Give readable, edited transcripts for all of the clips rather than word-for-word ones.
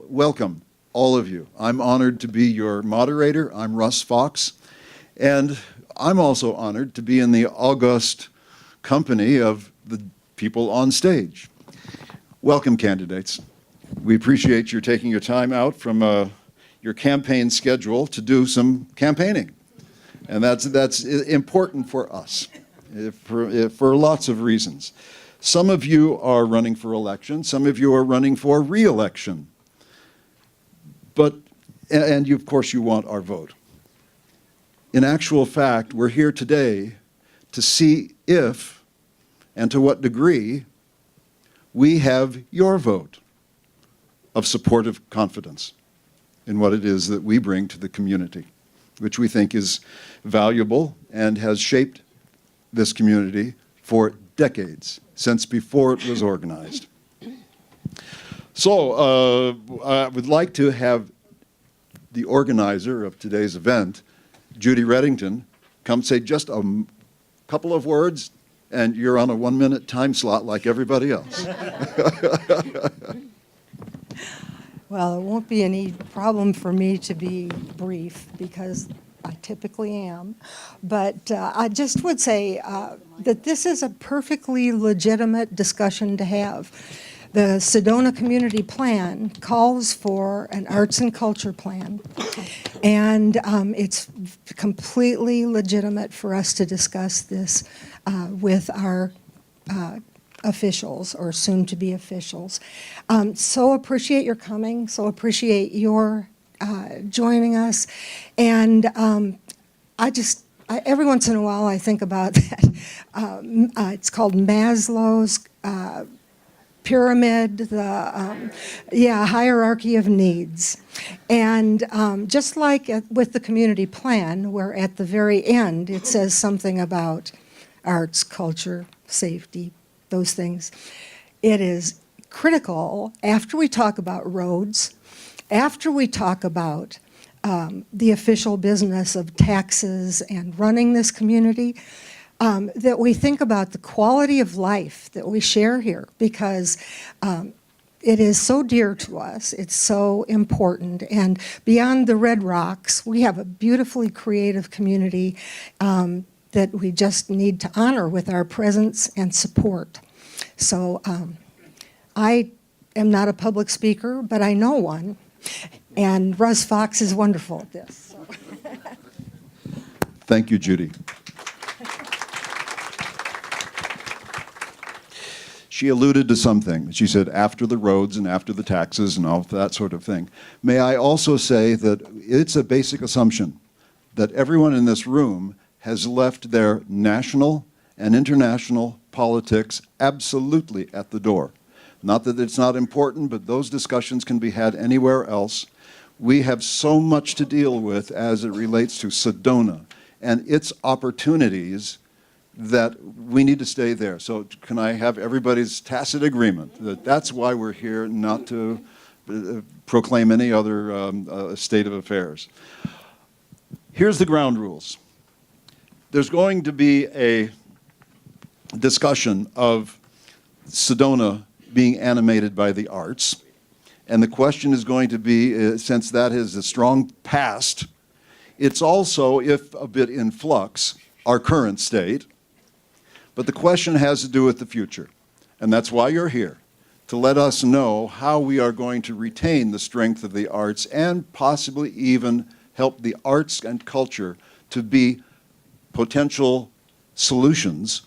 welcome, all of you. I'm honored to be your moderator. I'm Russ Fox, and I'm also honored to be in the august company of the people on stage. Welcome, candidates. We appreciate your taking your time out from your campaign schedule to do some campaigning. And that's important for us for lots of reasons. Some of you are running for election. Some of you are running for re-election. And of course, you want our vote. In actual fact, we're here today to see if and to what degree we have your vote of supportive confidence in what it is that we bring to the community, which we think is valuable and has shaped this community for decades, since before it was organized. So I would like to have the organizer of today's event, Judy Reddington, come say just a couple of words, and you're on a 1-minute time slot like everybody else. Well, it won't be any problem for me to be brief because I typically am. But I just would say that this is a perfectly legitimate discussion to have. The Sedona Community Plan calls for an arts and culture plan, and it's completely legitimate for us to discuss this with our officials or soon-to-be officials. So appreciate your coming, so appreciate your joining us, and every once in a while I think about that. It's called Maslow's pyramid, the hierarchy of needs. And just like with the community plan, where at the very end it says something about arts, culture, safety, those things, it is critical after we talk about roads, after we talk about the official business of taxes and running this community, that we think about the quality of life that we share here, because it is so dear to us, it's so important, and beyond the red rocks, we have a beautifully creative community that we just need to honor with our presence and support. So I am not a public speaker, but I know one, and Russ Fox is wonderful at this. So. Thank you, Judy. She alluded to something. She said after the roads and after the taxes and all that sort of thing. May I also say that it's a basic assumption that everyone in this room has left their national and international politics absolutely at the door. Not that it's not important, but those discussions can be had anywhere else. We have so much to deal with as it relates to Sedona and its opportunities that we need to stay there. So can I have everybody's tacit agreement that that's why we're here, not to proclaim any other state of affairs. Here's the ground rules. There's going to be a discussion of Sedona being animated by the arts, and the question is going to be, since that is a strong past, it's also, if a bit in flux, our current state. But the question has to do with the future, and that's why you're here, to let us know how we are going to retain the strength of the arts and possibly even help the arts and culture to be potential solutions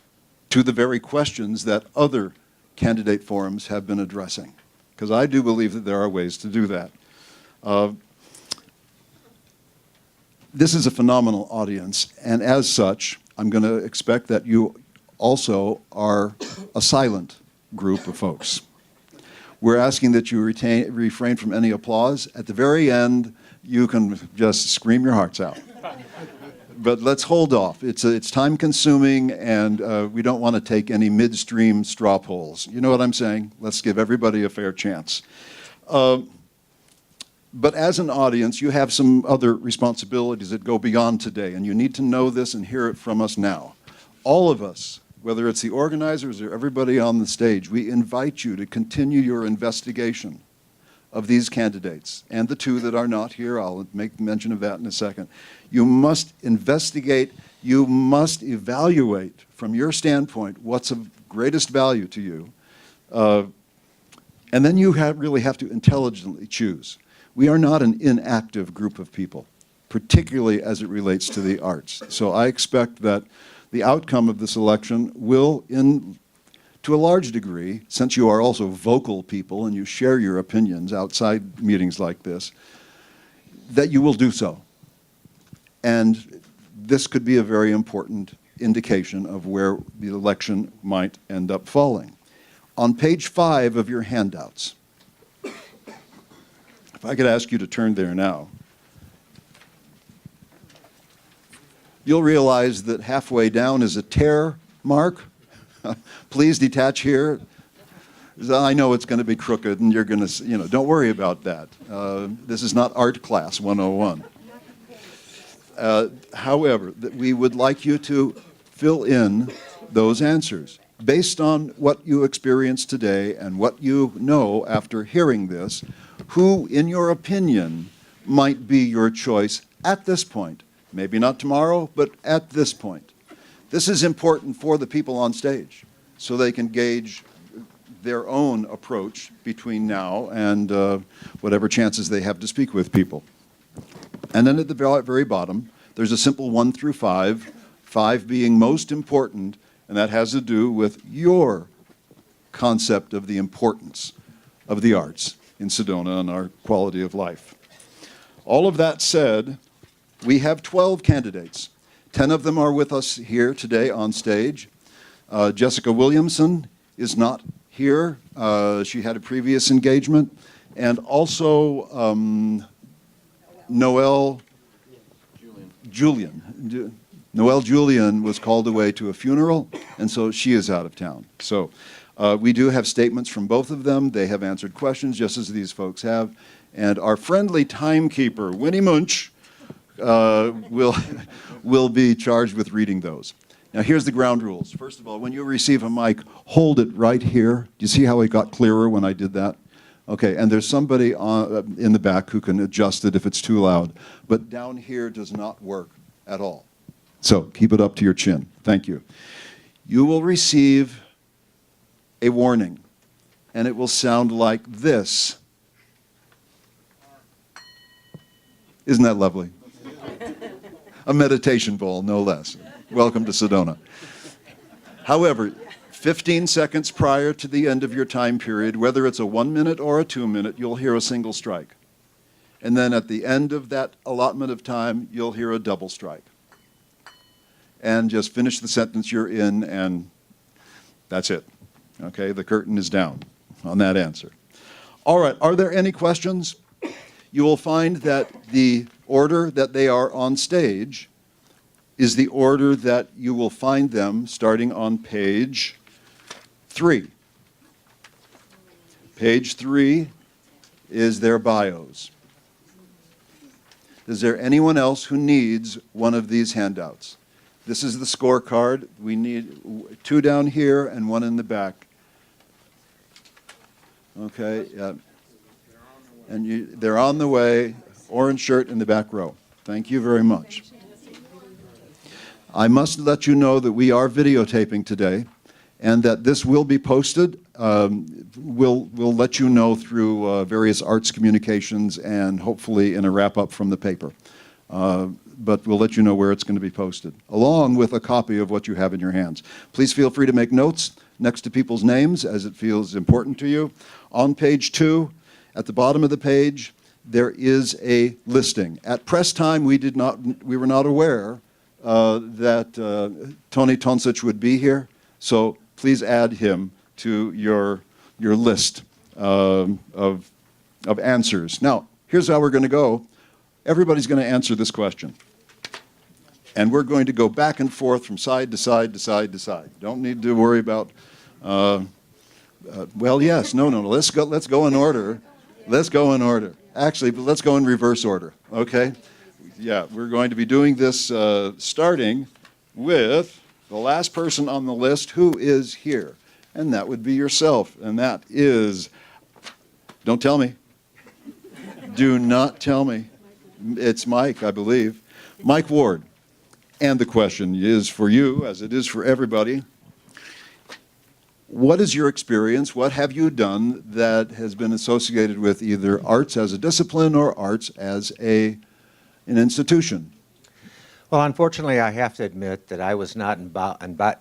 to the very questions that other candidate forums have been addressing, because I do believe that there are ways to do that. This is a phenomenal audience, and as such, I'm going to expect that you also are a silent group of folks. We're asking that you refrain from any applause. At the very end, you can just scream your hearts out. But let's hold off. It's time-consuming, and we don't want to take any midstream straw polls. You know what I'm saying? Let's give everybody a fair chance. But as an audience, you have some other responsibilities that go beyond today, and you need to know this and hear it from us now. All of us, whether it's the organizers or everybody on the stage, we invite you to continue your investigation of these candidates, and the two that are not here, I'll make mention of that in a second, you must investigate, you must evaluate from your standpoint what's of greatest value to you, and then you really have to intelligently choose. We are not an inactive group of people, particularly as it relates to the arts. So I expect that the outcome of this election will, to a large degree, since you are also vocal people and you share your opinions outside meetings like this, that you will do so. And this could be a very important indication of where the election might end up falling. On page 5 of your handouts, if I could ask you to turn there now, you'll realize that halfway down is a tear mark. Please detach here. I know it's going to be crooked and you're going to, don't worry about that. This is not art class 101. However, we would like you to fill in those answers based on what you experienced today and what you know after hearing this. Who, in your opinion, might be your choice at this point? Maybe not tomorrow, but at this point. This is important for the people on stage so they can gauge their own approach between now and whatever chances they have to speak with people. And then at the very bottom, there's a simple 1 through 5, 5 being most important, and that has to do with your concept of the importance of the arts in Sedona and our quality of life. All of that said, we have 12 candidates. 10 of them are with us here today on stage. Jessica Williamson is not here. She had a previous engagement. And also Noel Julian. Noel Julian was called away to a funeral, and so she is out of town. So we do have statements from both of them. They have answered questions, just as these folks have. And our friendly timekeeper, Winnie Munch, will be charged with reading those. Now, here's the ground rules. First of all, when you receive a mic, hold it right here. Do you see how it got clearer when I did that? Okay, and there's somebody in the back who can adjust it if it's too loud. But down here does not work at all. So keep it up to your chin. Thank you. You will receive a warning, and it will sound like this. Isn't that lovely? A meditation bowl, no less. Welcome to Sedona. However, 15 seconds prior to the end of your time period, whether it's a 1 minute or a 2 minute, you'll hear a single strike. And then at the end of that allotment of time, you'll hear a double strike. And just finish the sentence you're in, and that's it. Okay, the curtain is down on that answer. All right, are there any questions? You will find that the order that they are on stage is the order that you will find them starting on page 3. Page 3 is their bios. Is there anyone else who needs one of these handouts? This is the scorecard. We need 2 down here and 1 in the back. Okay, yeah. And they're on the way. Orange shirt in the back row. Thank you very much. I must let you know that we are videotaping today and that this will be posted. We'll let you know through various arts communications and hopefully in a wrap-up from the paper. But we'll let you know where it's going to be posted, along with a copy of what you have in your hands. Please feel free to make notes next to people's names as it feels important to you. On page 2, at the bottom of the page, there is a listing. At press time, we were not aware that Tony Tonsich would be here, so please add him to your list of answers. Now, here's how we're going to go. Everybody's going to answer this question. And we're going to go back and forth from side to side to side to side. Don't need to worry about, well, yes, no, let's go in order. Let's go in order. Actually, but let's go in reverse order, okay? Yeah, we're going to be doing this starting with the last person on the list who is here. And that would be yourself. And that is, don't tell me. Do not tell me. It's Mike, I believe. Mike Ward. And the question is for you, as it is for everybody. What is your experience? What have you done that has been associated with either arts as a discipline or arts as an institution? Well, unfortunately, I have to admit that I was not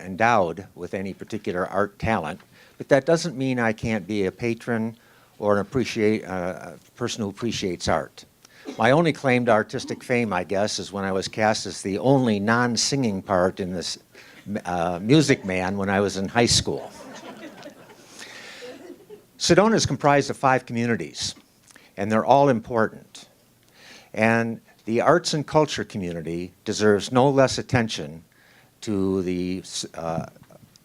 endowed with any particular art talent, but that doesn't mean I can't be a patron or a person who appreciates art. My only claim to artistic fame, I guess, is when I was cast as the only non-singing part in this Music Man when I was in high school. Sedona is comprised of 5 communities, and they're all important. And the arts and culture community deserves no less attention to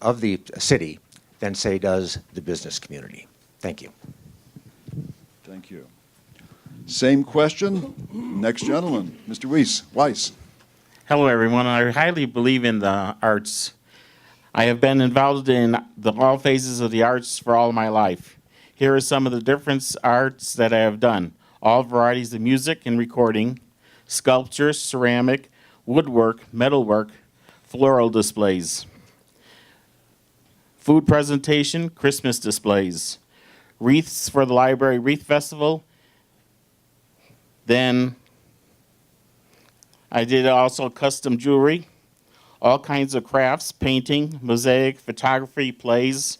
of the city than, say, does the business community. Thank you. Thank you. Same question. Next gentleman, Mr. Weiss. Hello, everyone. I highly believe in the arts. I have been involved in all phases of the arts for all of my life. Here are some of the different arts that I have done. All varieties of music and recording, sculpture, ceramic, woodwork, metalwork, floral displays, food presentation, Christmas displays, wreaths for the library wreath festival. Then I did also custom jewelry, all kinds of crafts, painting, mosaic, photography, plays,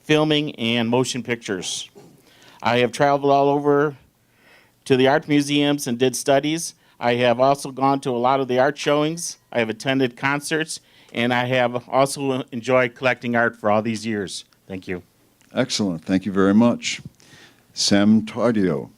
filming, and motion pictures. I have traveled all over to the art museums and did studies. I have also gone to a lot of the art showings. I have attended concerts, and I have also enjoyed collecting art for all these years. Thank you. Excellent. Thank you very much. Sam Tardio.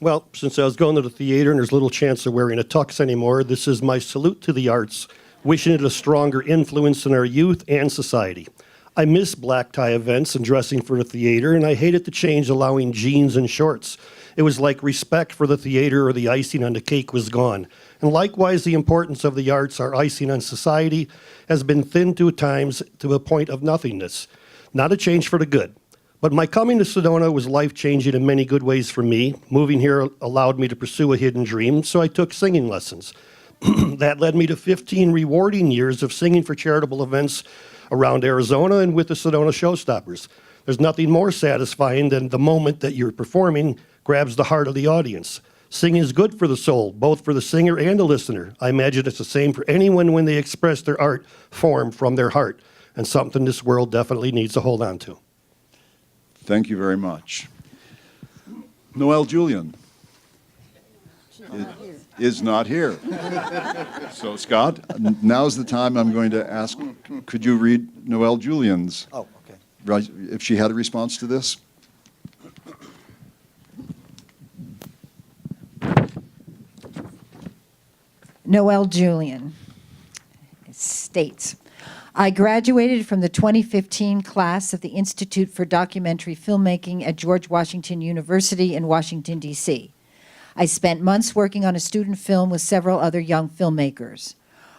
Well, since I was going to the theater and there's little chance of wearing a tux anymore, this is my salute to the arts, wishing it a stronger influence in our youth and society. I miss black tie events and dressing for the theater, and I hated the change allowing jeans and shorts. It was like respect for the theater or the icing on the cake was gone. And likewise, the importance of the arts, our icing on society, has been thinned to times to a point of nothingness. Not a change for the good. But my coming to Sedona was life-changing in many good ways for me. Moving here allowed me to pursue a hidden dream, so I took singing lessons. That led me to 15 rewarding years of singing for charitable events around Arizona and with the Sedona Showstoppers. There's nothing more satisfying than the moment that you're performing grabs the heart of the audience. Singing is good for the soul, both for the singer and the listener. I imagine it's the same for anyone when they express their art form from their heart, and something this world definitely needs to hold on to. Thank you very much. Noel Julian is not here. So, Scott, now's the time I'm going to ask, could you read Noel Julian's? Oh, okay. If she had a response to this? Noel Julian states, I graduated from the 2015 class of the Institute for Documentary Filmmaking at George Washington University in Washington, D.C. I spent months working on a student film with several other young filmmakers.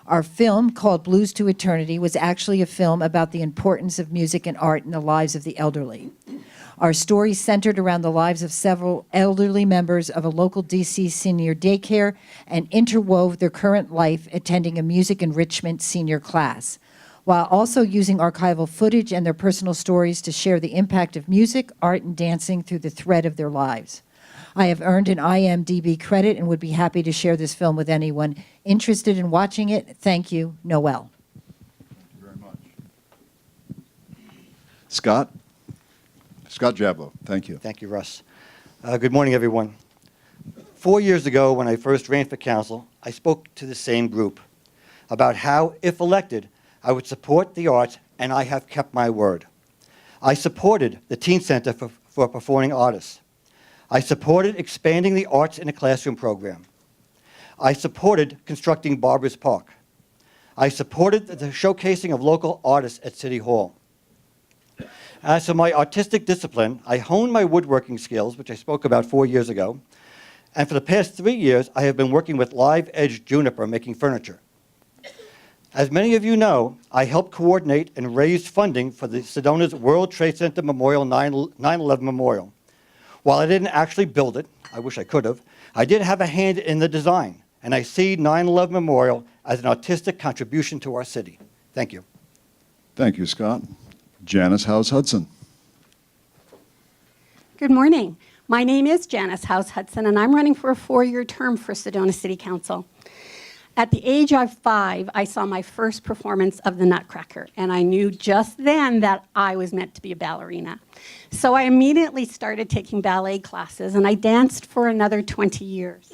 Our film, called Blues to Eternity, was actually a film about the importance of music and art in the lives of the elderly. Our story centered around the lives of several elderly members of a local D.C. senior daycare and interwove their current life attending a music enrichment senior class, while also using archival footage and their personal stories to share the impact of music, art, and dancing through the thread of their lives. I have earned an IMDb credit and would be happy to share this film with anyone interested in watching it. Thank you, Noel. Thank you very much. Scott? Scott Jablow, thank you. Thank you, Russ. Good morning, everyone. 4 years ago, when I first ran for council, I spoke to the same group about how, if elected, I would support the arts, and I have kept my word. I supported the Teen Center for Performing Artists. I supported expanding the arts in a classroom program. I supported constructing Barbers Park. I supported the showcasing of local artists at City Hall. As for my artistic discipline, I honed my woodworking skills, which I spoke about 4 years ago, and for the past 3 years, I have been working with Live Edge Juniper making furniture. As many of you know, I helped coordinate and raise funding for the Sedona's World Trade Center Memorial 9/11 Memorial, While I didn't actually build it, I wish I could have, I did have a hand in the design, and I see 9/11 Memorial as an artistic contribution to our city. Thank you. Thank you, Scott. Janice House Hudson. Good morning. My name is Janice House Hudson, and I'm running for a 4-year term for Sedona City Council. At the age of 5, I saw my first performance of the Nutcracker, and I knew just then that I was meant to be a ballerina. So I immediately started taking ballet classes, and I danced for another 20 years.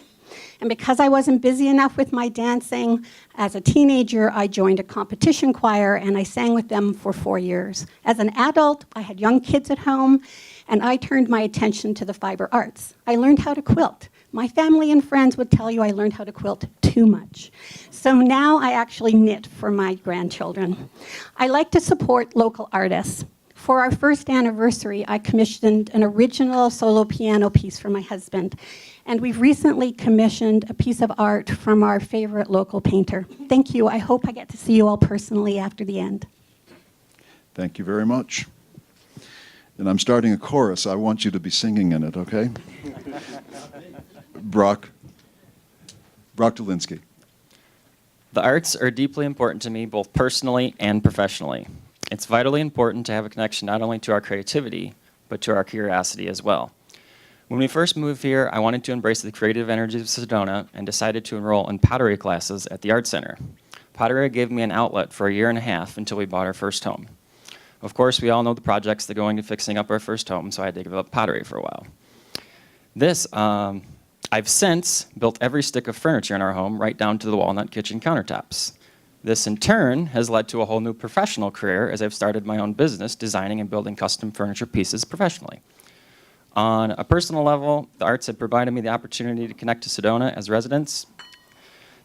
And because I wasn't busy enough with my dancing, as a teenager, I joined a competition choir, and I sang with them for 4 years. As an adult, I had young kids at home, and I turned my attention to the fiber arts. I learned how to quilt. My family and friends would tell you I learned how to quilt too much. So now I actually knit for my grandchildren. I like to support local artists. For our first anniversary, I commissioned an original solo piano piece for my husband. And we've recently commissioned a piece of art from our favorite local painter. Thank you. I hope I get to see you all personally after the end. Thank you very much. And I'm starting a chorus. I want you to be singing in it, okay? Brock Dolinsky. The arts are deeply important to me, both personally and professionally. It's vitally important to have a connection not only to our creativity, but to our curiosity as well. When we first moved here, I wanted to embrace the creative energies of Sedona and decided to enroll in pottery classes at the Art Center. Pottery gave me an outlet for a year and a half until we bought our first home. Of course, we all know the projects that go into fixing up our first home, so I had to give up pottery for a while. I've since built every stick of furniture in our home, right down to the walnut kitchen countertops. This, in turn, has led to a whole new professional career as I've started my own business designing and building custom furniture pieces professionally. On a personal level, the arts have provided me the opportunity to connect to Sedona as residents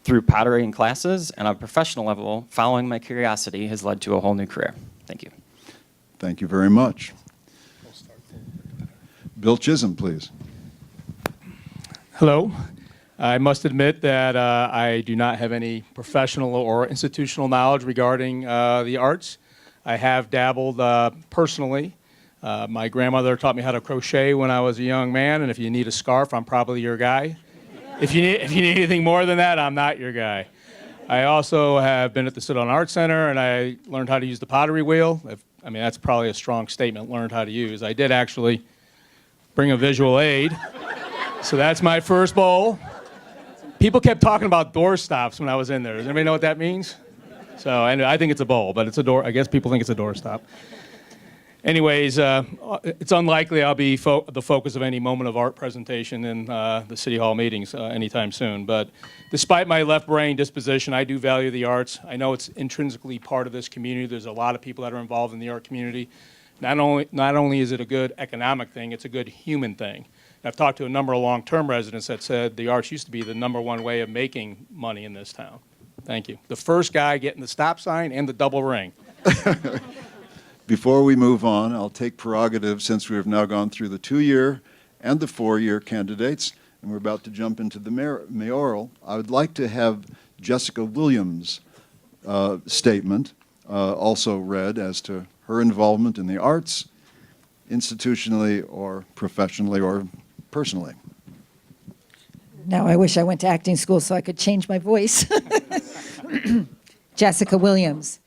through pottery and classes, and on a professional level, following my curiosity has led to a whole new career. Thank you. Thank you very much. Bill Chisholm, please. Hello. I must admit that I do not have any professional or institutional knowledge regarding the arts. I have dabbled personally. My grandmother taught me how to crochet when I was a young man, and if you need a scarf, I'm probably your guy. If you need anything more than that, I'm not your guy. I also have been at the Sedona Art Center, and I learned how to use the pottery wheel. I mean, that's probably a strong statement, learned how to use. I did actually bring a visual aid. So that's my first bowl. People kept talking about door stops when I was in there. Does anybody know what that means? So I think it's a bowl, but it's a door. I guess people think it's a door stop. Anyways, it's unlikely I'll be the focus of any moment of art presentation in the City Hall meetings anytime soon. But despite my left brain disposition, I do value the arts. I know it's intrinsically part of this community. There's a lot of people that are involved in the art community. Not only is it a good economic thing, it's a good human thing. I've talked to a number of long-term residents that said the arts used to be the #1 way of making money in this town. Thank you. The first guy getting the stop sign and the double ring. Before we move on, I'll take prerogative since we have now gone through the 2-year and the 4-year candidates, and we're about to jump into the mayoral. I would like to have Jessica Williams' statement also read as to her involvement in the arts, institutionally or professionally or personally. Now I wish I went to acting school so I could change my voice. Jessica Williams.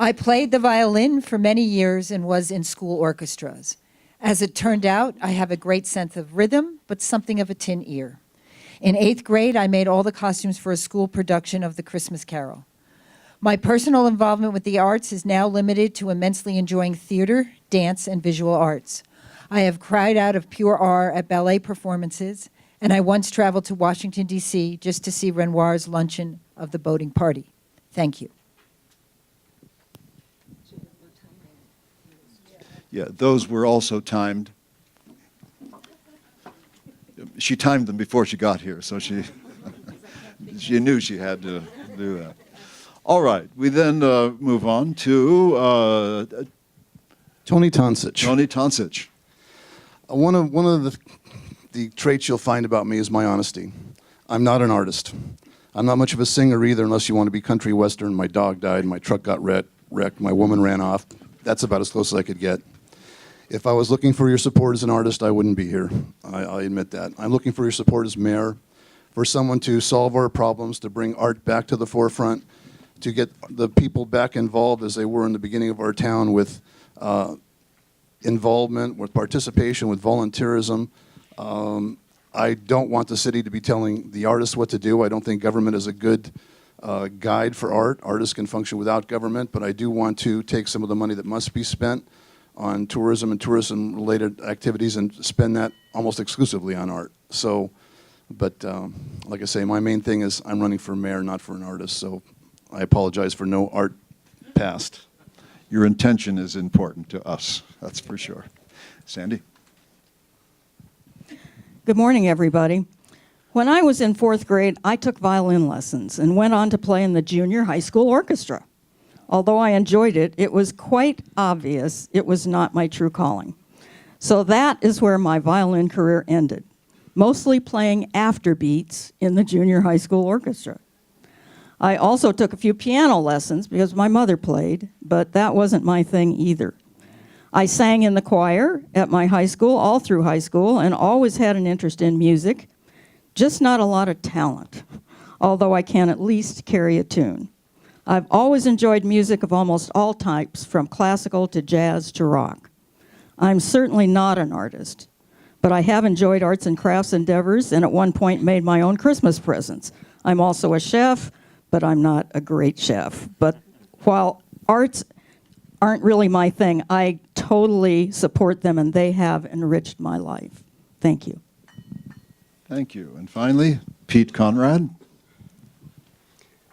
I played the violin for many years and was in school orchestras. As it turned out, I have a great sense of rhythm, but something of a tin ear. In 8th grade, I made all the costumes for a school production of The Christmas Carol. My personal involvement with the arts is now limited to immensely enjoying theater, dance, and visual arts. I have cried out of pure awe at ballet performances, and I once traveled to Washington, D.C. just to see Renoir's luncheon of the boating party. Thank you. Yeah, those were also timed. She timed them before she got here, so she knew she had to do that. All right, we then move on to Tony Tonsich. Tony Tonsich. One of the traits you'll find about me is my honesty. I'm not an artist. I'm not much of a singer either, unless you want to be country western. My dog died, my truck got wrecked, my woman ran off. That's about as close as I could get. If I was looking for your support as an artist, I wouldn't be here. I admit that. I'm looking for your support as mayor, for someone to solve our problems, to bring art back to the forefront, to get the people back involved as they were in the beginning of our town with involvement, with participation, with volunteerism. I don't want the city to be telling the artists what to do. I don't think government is a good guide for art. Artists can function without government, but I do want to take some of the money that must be spent on tourism and tourism-related activities and spend that almost exclusively on art. So, but like I say, my main thing is I'm running for mayor, not for an artist, so I apologize for no art past. Your intention is important to us, that's for sure. Sandy? Good morning, everybody. When I was in 4th grade, I took violin lessons and went on to play in the junior high school orchestra. Although I enjoyed it, it was quite obvious it was not my true calling. So that is where my violin career ended, mostly playing afterbeats in the junior high school orchestra. I also took a few piano lessons because my mother played, but that wasn't my thing either. I sang in the choir at my high school, all through high school, and always had an interest in music, just not a lot of talent, although I can at least carry a tune. I've always enjoyed music of almost all types, from classical to jazz to rock. I'm certainly not an artist, but I have enjoyed arts and crafts endeavors and at one point made my own Christmas presents. I'm also a chef, but I'm not a great chef. But while arts aren't really my thing, I totally support them and they have enriched my life. Thank you. Thank you. And finally, Pete Conrad.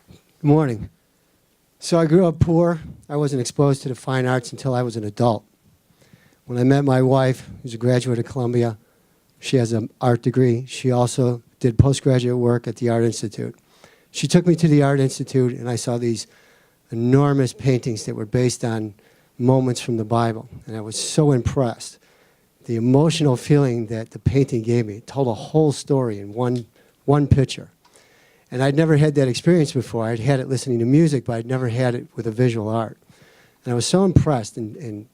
Good morning. So I grew up poor. I wasn't exposed to the fine arts until I was an adult. When I met my wife, who's a graduate of Columbia, she has an art degree. She also did postgraduate work at the Art Institute. She took me to the Art Institute, and I saw these enormous paintings that were based on moments from the Bible, and I was so impressed. The emotional feeling that the painting gave me, it told a whole story in one picture. And I'd never had that experience before. I'd had it listening to music, but I'd never had it with a visual art. And I was so impressed and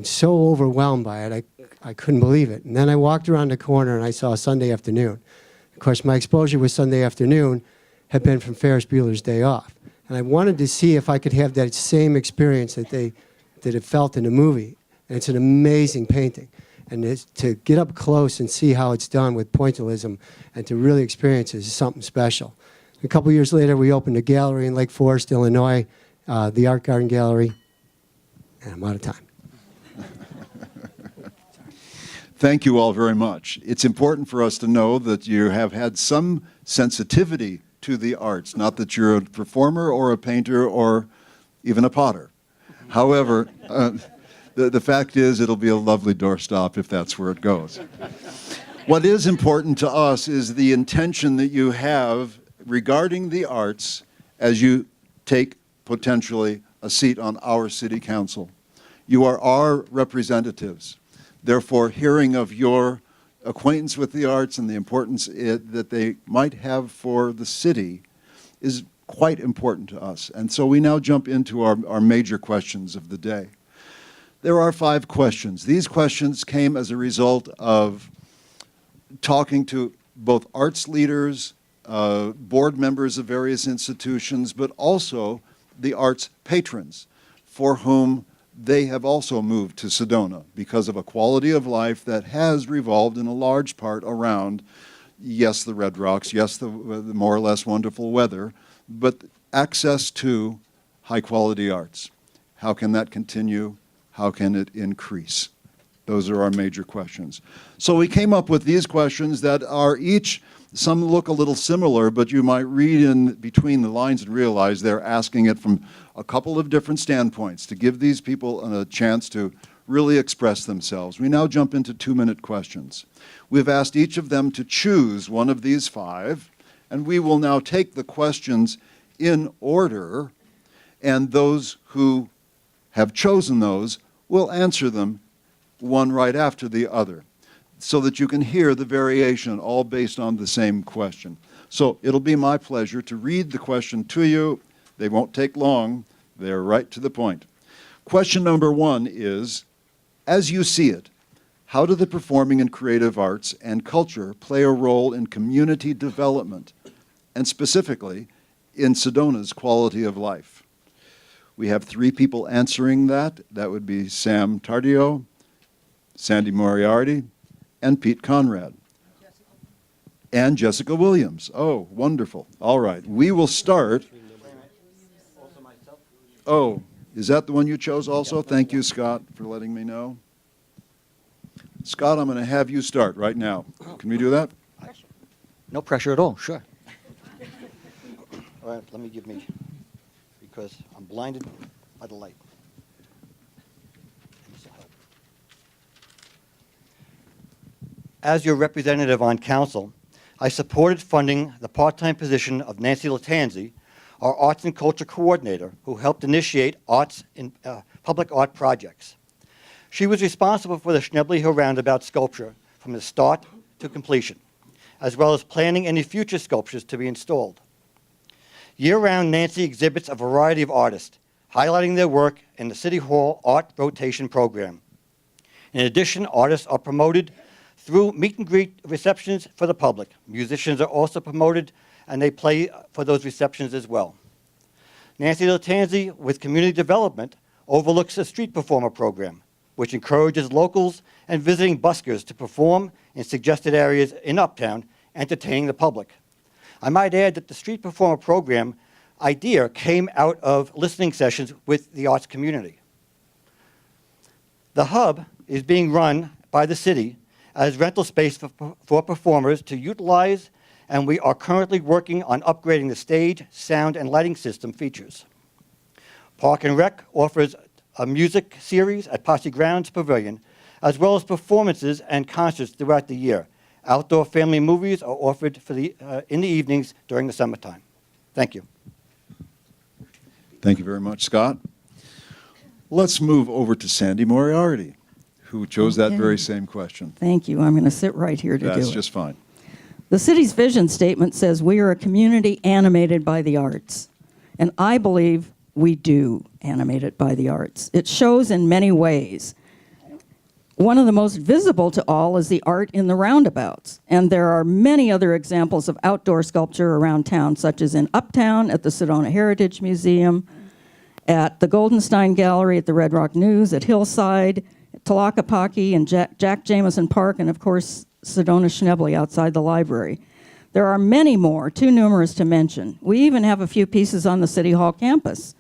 so overwhelmed by it, I couldn't believe it. And then I walked around the corner and I saw Sunday Afternoon. Of course, my exposure with Sunday Afternoon had been from Ferris Bueller's Day Off. And I wanted to see if I could have that same experience that it felt in the movie. And it's an amazing painting. And to get up close and see how it's done with pointillism and to really experience it is something special. A couple years later, we opened a gallery in Lake Forest, Illinois, the Art Garden Gallery, and I'm out of time. Thank you all very much. It's important for us to know that you have had some sensitivity to the arts, not that you're a performer or a painter or even a potter. However, the fact is it'll be a lovely doorstop if that's where it goes. What is important to us is the intention that you have regarding the arts as you take potentially a seat on our city council. You are our representatives. Therefore, hearing of your acquaintance with the arts and the importance that they might have for the city is quite important to us. And so we now jump into our major questions of the day. There are 5 questions. These questions came as a result of talking to both arts leaders, board members of various institutions, but also the arts patrons, for whom they have also moved to Sedona because of a quality of life that has revolved in a large part around, yes, the Red Rocks, yes, the more or less wonderful weather, but access to high-quality arts. How can that continue? How can it increase? Those are our major questions. So we came up with these questions that are each, some look a little similar, but you might read in between the lines and realize they're asking it from a couple of different standpoints to give these people a chance to really express themselves. We now jump into 2-minute questions. We've asked each of them to choose one of these 5, and we will now take the questions in order, and those who have chosen those will answer them one right after the other, so that you can hear the variation, all based on the same question. So it'll be my pleasure to read the question to you. They won't take long. They're right to the point. Question number 1 is, As you see it, how do the performing and creative arts and culture play a role in community development, and specifically in Sedona's quality of life? We have 3 people answering that. That would be Sam Tardio, Sandy Moriarty, and Pete Conrad. And Jessica Williams. Oh, wonderful. All right. We will start. Oh, is that the one you chose also? Thank you, Scott, for letting me know. Scott, I'm going to have you start right now. Can we do that? No pressure at all, sure. All right, let me because I'm blinded by the light. This will help. As your representative on council, I supported funding the part-time position of Nancy Latanzi, our arts and culture coordinator, who helped initiate public art projects. She was responsible for the Schnebly Hill Roundabout sculpture from the start to completion, as well as planning any future sculptures to be installed. Year-round, Nancy exhibits a variety of artists, highlighting their work in the City Hall Art Rotation program. In addition, artists are promoted through meet-and-greet receptions for the public. Musicians are also promoted, and they play for those receptions as well. Nancy Latanzi, with community development, overlooks a street performer program, which encourages locals and visiting buskers to perform in suggested areas in Uptown, entertaining the public. I might add that the street performer program idea came out of listening sessions with the arts community. The hub is being run by the city as rental space for performers to utilize, and we are currently working on upgrading the stage, sound, and lighting system features. Park and Rec offers a music series at Posse Grounds Pavilion, as well as performances and concerts throughout the year. Outdoor family movies are offered in the evenings during the summertime. Thank you. Thank you very much, Scott. Let's move over to Sandy Moriarty, who chose that very same question. Thank you. I'm going to sit right here to do it. That's just fine. The city's vision statement says we are a community animated by the arts. And I believe we do animate it by the arts. It shows in many ways. One of the most visible to all is the art in the roundabouts. And there are many other examples of outdoor sculpture around town, such as in Uptown at the Sedona Heritage Museum, at the Goldenstein Gallery at the Red Rock News, at Hillside, at Tlaquepaque and Jack Jameson Park, and of course, Sedona Schnebly outside the library. There are many more, too numerous to mention. We even have a few pieces on the City Hall campus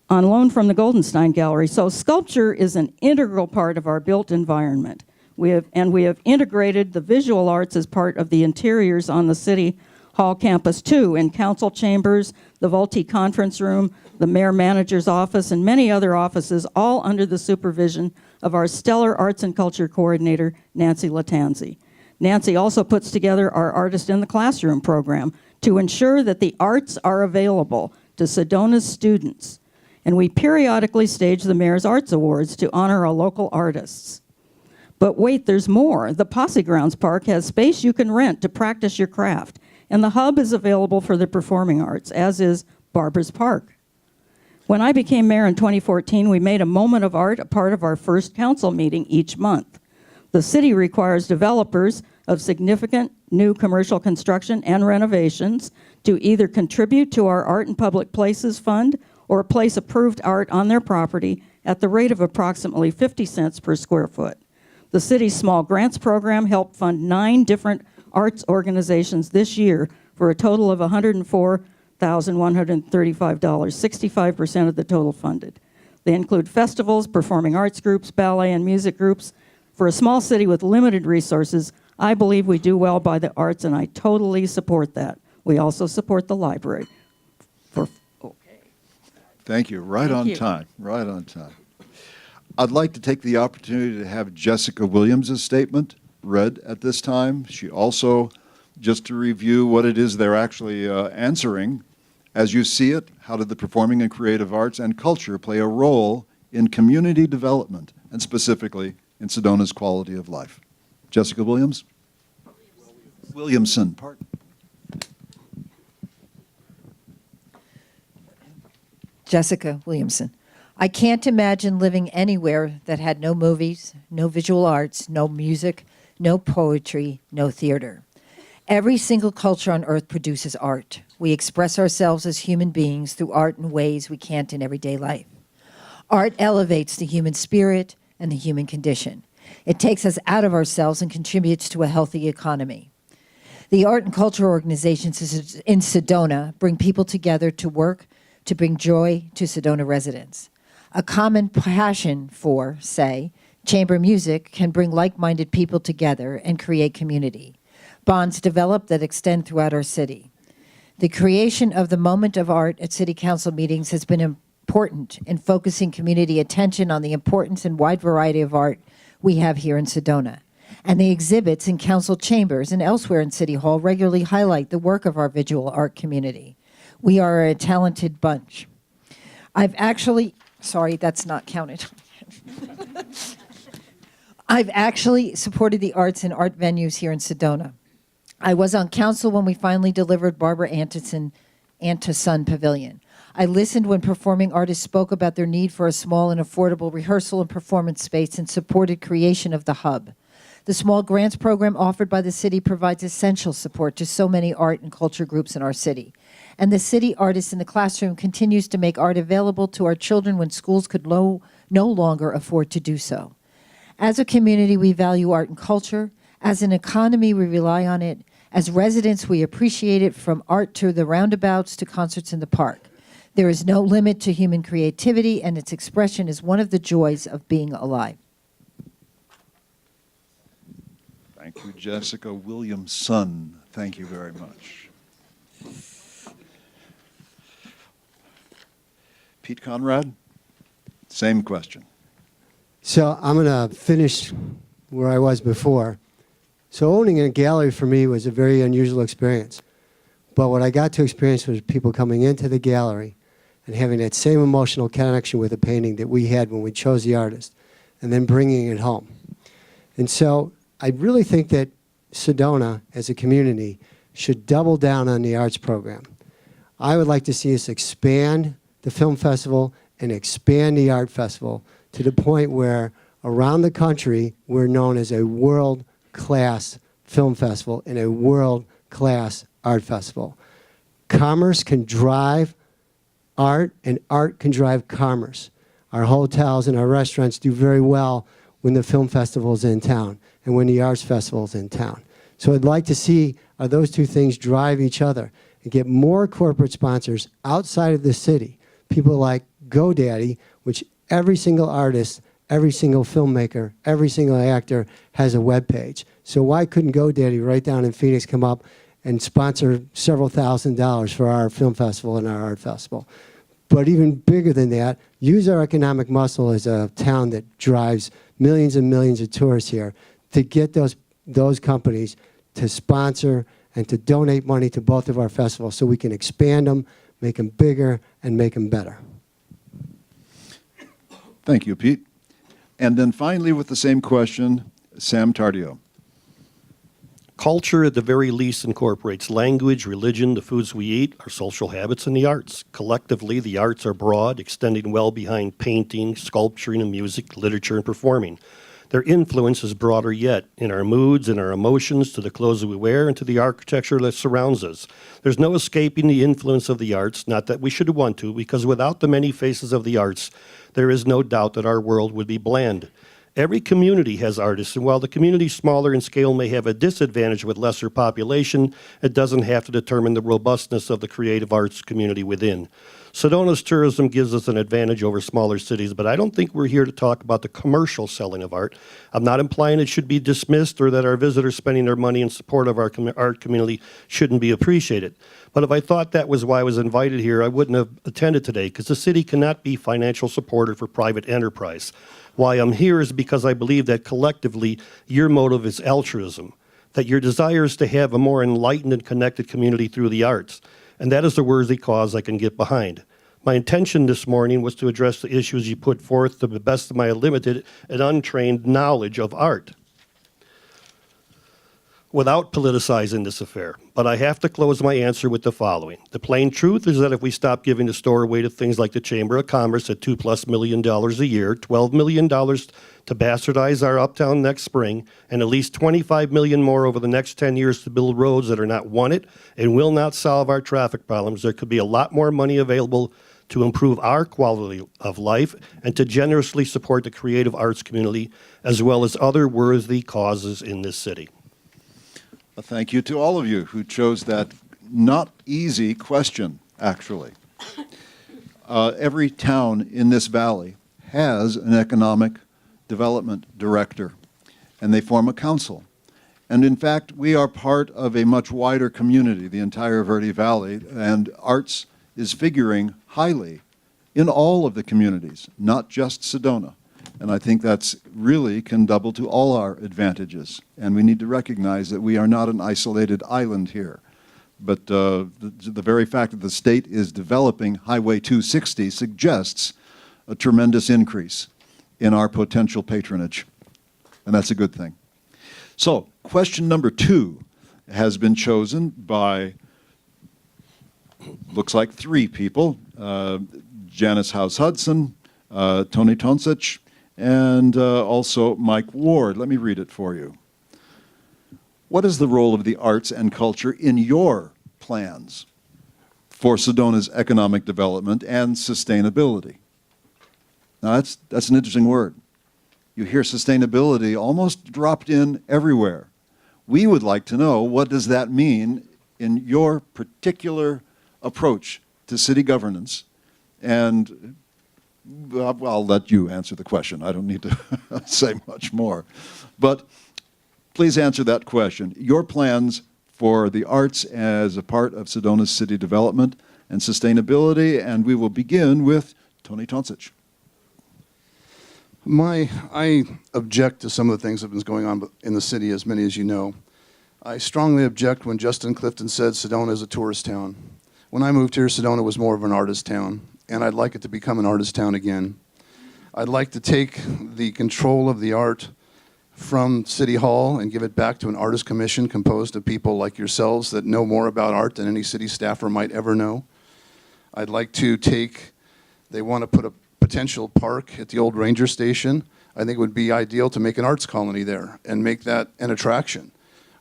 on loan from the Goldenstein Gallery. So sculpture is an integral part of our built environment. We have integrated the visual arts as part of the interiors on the City Hall campus too, in council chambers, the Vultee Conference Room, the Mayor Manager's office, and many other offices, all under the supervision of our stellar arts and culture coordinator, Nancy Latanzi. Nancy also puts together our Artist in the Classroom program to ensure that the arts are available to Sedona's students. And we periodically stage the Mayor's Arts Awards to honor our local artists. But wait, there's more. The Posse Grounds Park has space you can rent to practice your craft, and the hub is available for the performing arts, as is Barbers Park. When I became mayor in 2014, we made a moment of art a part of our first council meeting each month. The city requires developers of significant new commercial construction and renovations to either contribute to our Art in Public Places Fund or place approved art on their property at the rate of approximately 50 cents per square foot. The city's small grants program helped fund 9 different arts organizations this year for a total of $104,135, 65% of the total funded. They include festivals, performing arts groups, ballet and music groups. For a small city with limited resources, I believe we do well by the arts, and I totally support that. We also support the library. Thank you. Right on time. Right on time. I'd like to take the opportunity to have Jessica Williams' statement read at this time. She also, just to review what it is they're actually answering, as you see it, how did the performing and creative arts and culture play a role in community development, and specifically in Sedona's quality of life? Jessica Williams? Williamson, pardon. Jessica Williamson. I can't imagine living anywhere that had no movies, no visual arts, no music, no poetry, no theater. Every single culture on earth produces art. We express ourselves as human beings through art in ways we can't in everyday life. Art elevates the human spirit and the human condition. It takes us out of ourselves and contributes to a healthy economy. The art and culture organizations in Sedona bring people together to work to bring joy to Sedona residents. A common passion for, say, chamber music can bring like-minded people together and create community. Bonds develop that extend throughout our city. The creation of the moment of art at city council meetings has been important in focusing community attention on the importance and wide variety of art we have here in Sedona. And the exhibits in council chambers and elsewhere in City Hall regularly highlight the work of our visual art community. We are a talented bunch. Sorry, that's not counted. I've actually supported the arts and art venues here in Sedona. I was on council when we finally delivered Barbara Antonson Pavilion. I listened when performing artists spoke about their need for a small and affordable rehearsal and performance space and supported creation of the hub. The small grants program offered by the city provides essential support to so many art and culture groups in our city. And the city artist in the classroom continues to make art available to our children when schools could no longer afford to do so. As a community, we value art and culture. As an economy, we rely on it. As residents, we appreciate it, from art to the roundabouts to concerts in the park. There is no limit to human creativity, and its expression is one of the joys of being alive. Thank you, Jessica Williamson. Thank you very much. Pete Conrad, same question. So I'm going to finish where I was before. So owning a gallery for me was a very unusual experience. But what I got to experience was people coming into the gallery and having that same emotional connection with a painting that we had when we chose the artist, and then bringing it home. And so I really think that Sedona, as a community, should double down on the arts program. I would like to see us expand the film festival and expand the art festival to the point where around the country we're known as a world-class film festival and a world-class art festival. Commerce can drive art, and art can drive commerce. Our hotels and our restaurants do very well when the film festival is in town and when the arts festival is in town. So I'd like to see those two things drive each other and get more corporate sponsors outside of the city. People like GoDaddy, which every single artist, every single filmmaker, every single actor has a web page. So why couldn't GoDaddy right down in Phoenix come up and sponsor several $1,000s for our film festival and our art festival? But even bigger than that, use our economic muscle as a town that drives millions and millions of tourists here to get those companies to sponsor and to donate money to both of our festivals so we can expand them, make them bigger, and make them better. Thank you, Pete. And then finally, with the same question, Sam Tardio. Culture, at the very least, incorporates language, religion, the foods we eat, our social habits, and the arts. Collectively, the arts are broad, extending well behind painting, sculpturing, and music, literature, and performing. Their influence is broader yet, in our moods and our emotions, to the clothes that we wear, and to the architecture that surrounds us. There's no escaping the influence of the arts, not that we should want to, because without the many faces of the arts, there is no doubt that our world would be bland. Every community has artists, and while the community smaller in scale may have a disadvantage with lesser population, it doesn't have to determine the robustness of the creative arts community within. Sedona's tourism gives us an advantage over smaller cities, but I don't think we're here to talk about the commercial selling of art. I'm not implying it should be dismissed or that our visitors spending their money in support of our art community shouldn't be appreciated. But if I thought that was why I was invited here, I wouldn't have attended today, because the city cannot be financial supporter for private enterprise. Why I'm here is because I believe that collectively your motive is altruism, that your desire is to have a more enlightened and connected community through the arts. And that is a worthy cause I can get behind. My intention this morning was to address the issues you put forth to the best of my limited and untrained knowledge of art. without politicizing this affair, but I have to close my answer with the following. The plain truth is that if we stop giving the store away to things like the Chamber of Commerce at $2+ million a year, $12 million to bastardize our uptown next spring, and at least $25 million more over the next 10 years to build roads that are not wanted and will not solve our traffic problems, there could be a lot more money available to improve our quality of life and to generously support the creative arts community as well as other worthy causes in this city. A thank you to all of you who chose that not easy question, actually. Every town in this valley has an economic development director, and they form a council. And in fact, we are part of a much wider community, the entire Verde Valley, and arts is figuring highly in all of the communities, not just Sedona. And I think that's really can double to all our advantages. And we need to recognize that we are not an isolated island here. But the very fact that the state is developing Highway 260 suggests a tremendous increase in our potential patronage. And that's a good thing. So, question number 2 has been chosen by, looks like 3 people, Janice House-Hudson, Tony Tonsich, and also Mike Ward. Let me read it for you. What is the role of the arts and culture in your plans for Sedona's economic development and sustainability? Now, that's an interesting word. You hear sustainability almost dropped in everywhere. We would like to know, what does that mean in your particular approach to city governance? And I'll let you answer the question. I don't need to say much more. But please answer that question. Your plans for the arts as a part of Sedona's city development and sustainability, and we will begin with Tony Tonsich. I object to some of the things that have been going on in the city, as many as you know. I strongly object when Justin Clifton said Sedona is a tourist town. When I moved here, Sedona was more of an artist town, and I'd like it to become an artist town again. I'd like to take the control of the art from City Hall and give it back to an artist commission composed of people like yourselves that know more about art than any city staffer might ever know. I'd like to they want to put a potential park at the old ranger station. I think it would be ideal to make an arts colony there and make that an attraction.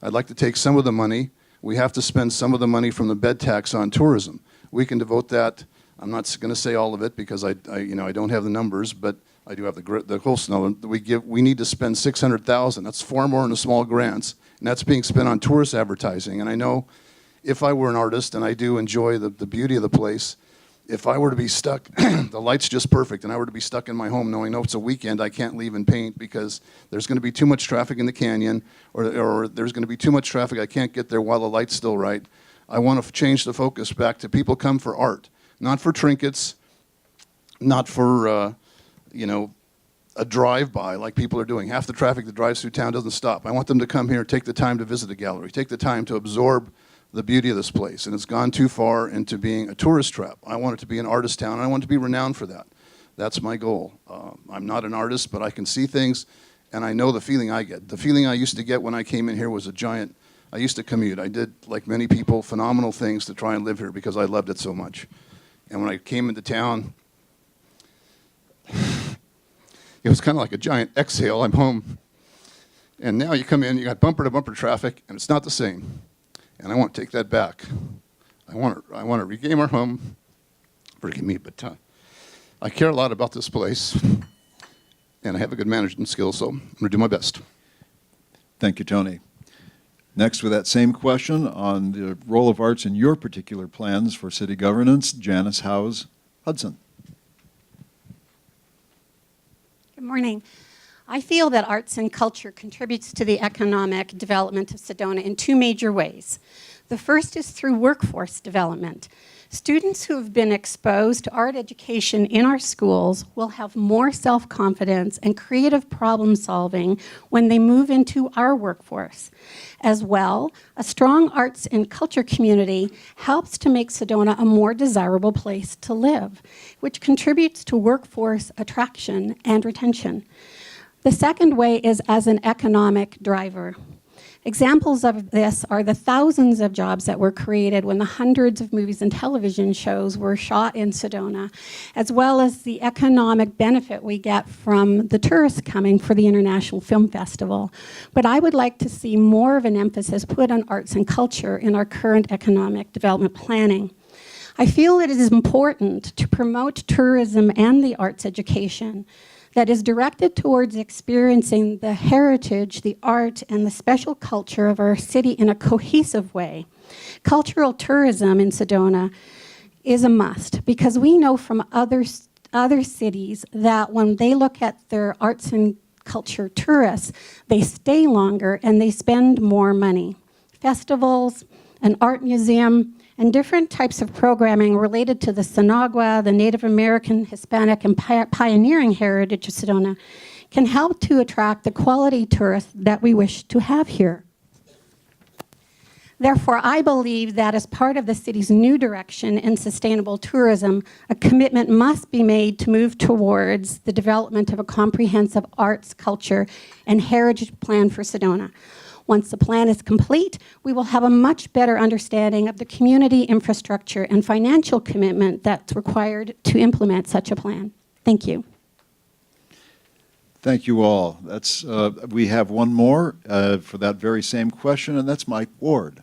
I'd like to take some of the money. We have to spend some of the money from the bed tax on tourism. We can devote that. I'm not going to say all of it because I don't have the numbers, but I do have the whole snow. We need to spend $600,000. That's far more in the small grants, and that's being spent on tourist advertising. And I know if I were an artist, and I do enjoy the beauty of the place, if I were to be stuck, the light's just perfect, and I were to be stuck in my home knowing, no, it's a weekend, I can't leave and paint because there's going to be too much traffic in the canyon, or there's going to be too much traffic, I can't get there while the light's still right. I want to change the focus back to people come for art, not for trinkets, not for, a drive-by like people are doing. Half the traffic that drives through town doesn't stop. I want them to come here, take the time to visit a gallery, take the time to absorb the beauty of this place, and it's gone too far into being a tourist trap. I want it to be an artist town, and I want it to be renowned for that. That's my goal. I'm not an artist, but I can see things, and I know the feeling I get. The feeling I used to get when I came in here was I used to commute. I did, like many people, phenomenal things to try and live here because I loved it so much. And when I came into town, it was kind of like a giant exhale. I'm home. And now you come in, you got bumper-to-bumper traffic, and it's not the same. And I want to take that back. I want to regain our home. Forgive me, but I care a lot about this place, and I have a good management skill, so I'm going to do my best. Thank you, Tony. Next, with that same question on the role of arts in your particular plans for city governance, Janice House-Hudson. Good morning. I feel that arts and culture contributes to the economic development of Sedona in 2 major ways. The first is through workforce development. Students who have been exposed to art education in our schools will have more self-confidence and creative problem solving when they move into our workforce. As well, a strong arts and culture community helps to make Sedona a more desirable place to live, which contributes to workforce attraction and retention. The second way is as an economic driver. Examples of this are the thousands of jobs that were created when the hundreds of movies and television shows were shot in Sedona, as well as the economic benefit we get from the tourists coming for the International Film Festival. But I would like to see more of an emphasis put on arts and culture in our current economic development planning. I feel it is important to promote tourism and the arts education that is directed towards experiencing the heritage, the art, and the special culture of our city in a cohesive way. Cultural tourism in Sedona is a must because we know from other cities that when they look at their arts and culture tourists, they stay longer and they spend more money. Festivals, an art museum, and different types of programming related to the Sinagua, the Native American, Hispanic, and pioneering heritage of Sedona can help to attract the quality tourists that we wish to have here. Therefore, I believe that as part of the city's new direction in sustainable tourism, a commitment must be made to move towards the development of a comprehensive arts, culture, and heritage plan for Sedona. Once the plan is complete, we will have a much better understanding of the community infrastructure and financial commitment that's required to implement such a plan. Thank you. Thank you all. That's, we have one more for that very same question, and that's Mike Ward.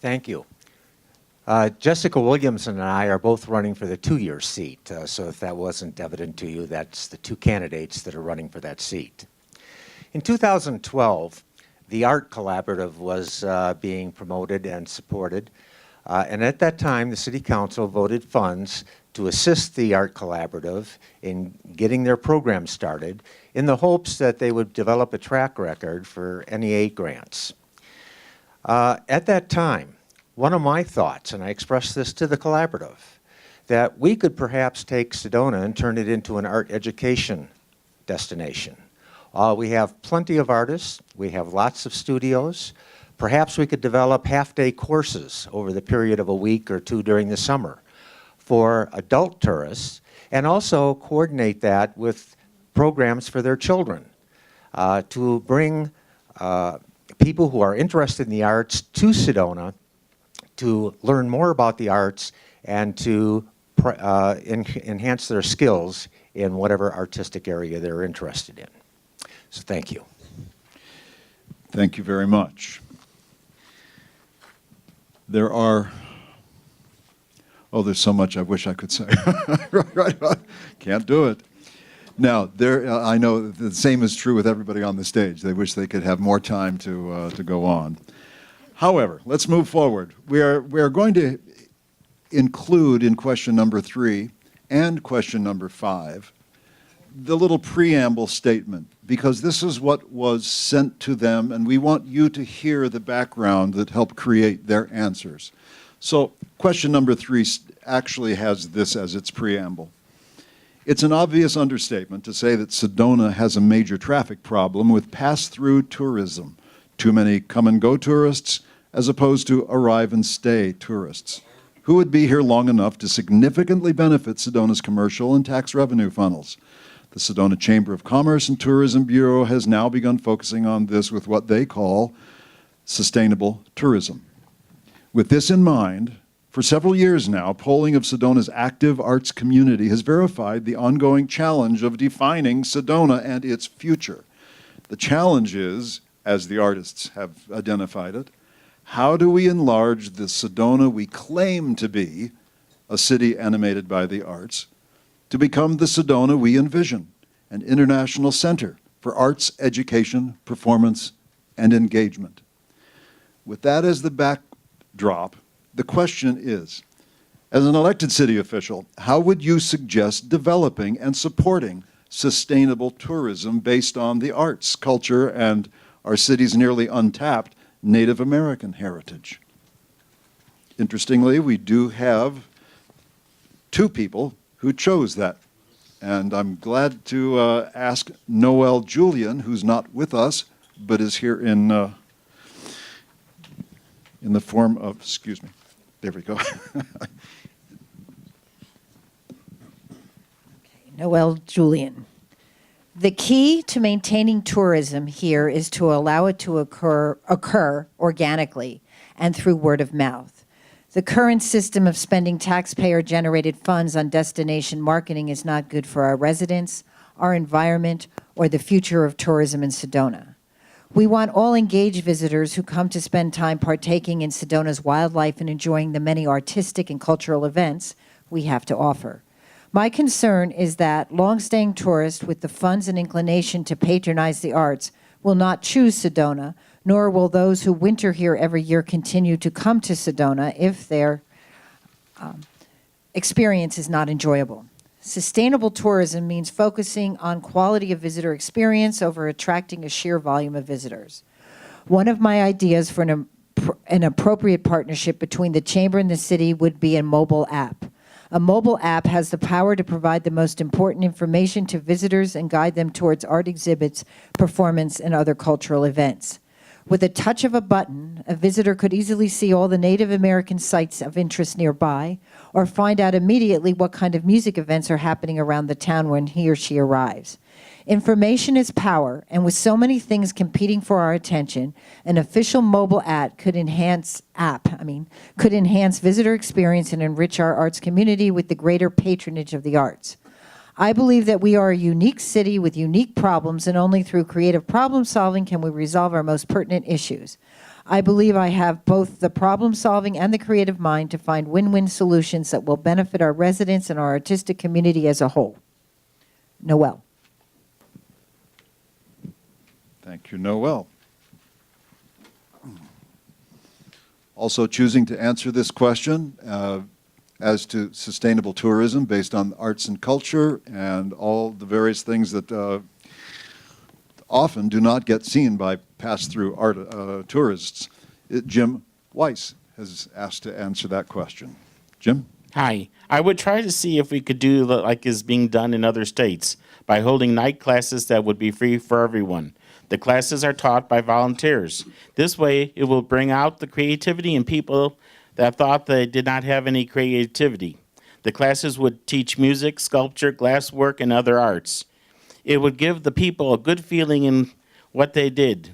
Thank you. Jessica Williamson and I are both running for the two-year seat, so if that wasn't evident to you, that's the two candidates that are running for that seat. In 2012, the Art Collaborative was being promoted and supported, and at that time, the City Council voted funds to assist the Art Collaborative in getting their program started in the hopes that they would develop a track record for NEA grants. At that time, one of my thoughts, and I expressed this to the collaborative, that we could perhaps take Sedona and turn it into an art education destination. We have plenty of artists, we have lots of studios. Perhaps we could develop half-day courses over the period of a week or two during the summer for adult tourists, and also coordinate that with programs for their children to bring people who are interested in the arts to Sedona to learn more about the arts and to enhance their skills in whatever artistic area they're interested in. So thank you. Thank you very much. There are, oh, there's so much I wish I could say. right. Can't do it. Now, I know the same is true with everybody on the stage. They wish they could have more time to go on. However, let's move forward. We are going to include in question number 3 and question number 5 the little preamble statement, because this is what was sent to them, and we want you to hear the background that helped create their answers. So question number 3 actually has this as its preamble. It's an obvious understatement to say that Sedona has a major traffic problem with pass-through tourism. Too many come-and-go tourists as opposed to arrive-and-stay tourists. Who would be here long enough to significantly benefit Sedona's commercial and tax revenue funnels? The Sedona Chamber of Commerce and Tourism Bureau has now begun focusing on this with what they call sustainable tourism. With this in mind, for several years now, polling of Sedona's active arts community has verified the ongoing challenge of defining Sedona and its future. The challenge is, as the artists have identified it, how do we enlarge the Sedona we claim to be, a city animated by the arts, to become the Sedona we envision, an international center for arts, education, performance, and engagement. With that as the backdrop, the question is, as an elected city official, how would you suggest developing and supporting sustainable tourism based on the arts, culture, and our city's nearly untapped Native American heritage? Interestingly, we do have 2 people who chose that. And I'm glad to ask Noel Julian, who's not with us, but is here in the form of, excuse me, there we go. Noel Julian. The key to maintaining tourism here is to allow it to occur organically and through word of mouth. The current system of spending taxpayer-generated funds on destination marketing is not good for our residents, our environment, or the future of tourism in Sedona. We want all engaged visitors who come to spend time partaking in Sedona's wildlife and enjoying the many artistic and cultural events we have to offer. My concern is that long-staying tourists with the funds and inclination to patronize the arts will not choose Sedona, nor will those who winter here every year continue to come to Sedona if their experience is not enjoyable. Sustainable tourism means focusing on quality of visitor experience over attracting a sheer volume of visitors. One of my ideas for an appropriate partnership between the Chamber and the city would be a mobile app. A mobile app has the power to provide the most important information to visitors and guide them towards art exhibits, performance, and other cultural events. With a touch of a button, a visitor could easily see all the Native American sites of interest nearby, or find out immediately what kind of music events are happening around the town when he or she arrives. Information is power, and with so many things competing for our attention, an official mobile app could enhance visitor experience and enrich our arts community with the greater patronage of the arts. I believe that we are a unique city with unique problems, and only through creative problem solving can we resolve our most pertinent issues. I believe I have both the problem solving and the creative mind to find win-win solutions that will benefit our residents and our artistic community as a whole. Noel. Thank you, Noel. Also choosing to answer this question as to sustainable tourism based on arts and culture and all the various things that often do not get seen by pass-through art tourists. Jim Weiss has asked to answer that question. Jim? Hi. I would try to see if we could do like is being done in other states by holding night classes that would be free for everyone. The classes are taught by volunteers. This way, it will bring out the creativity in people that thought they did not have any creativity. The classes would teach music, sculpture, glasswork, and other arts. It would give the people a good feeling in what they did.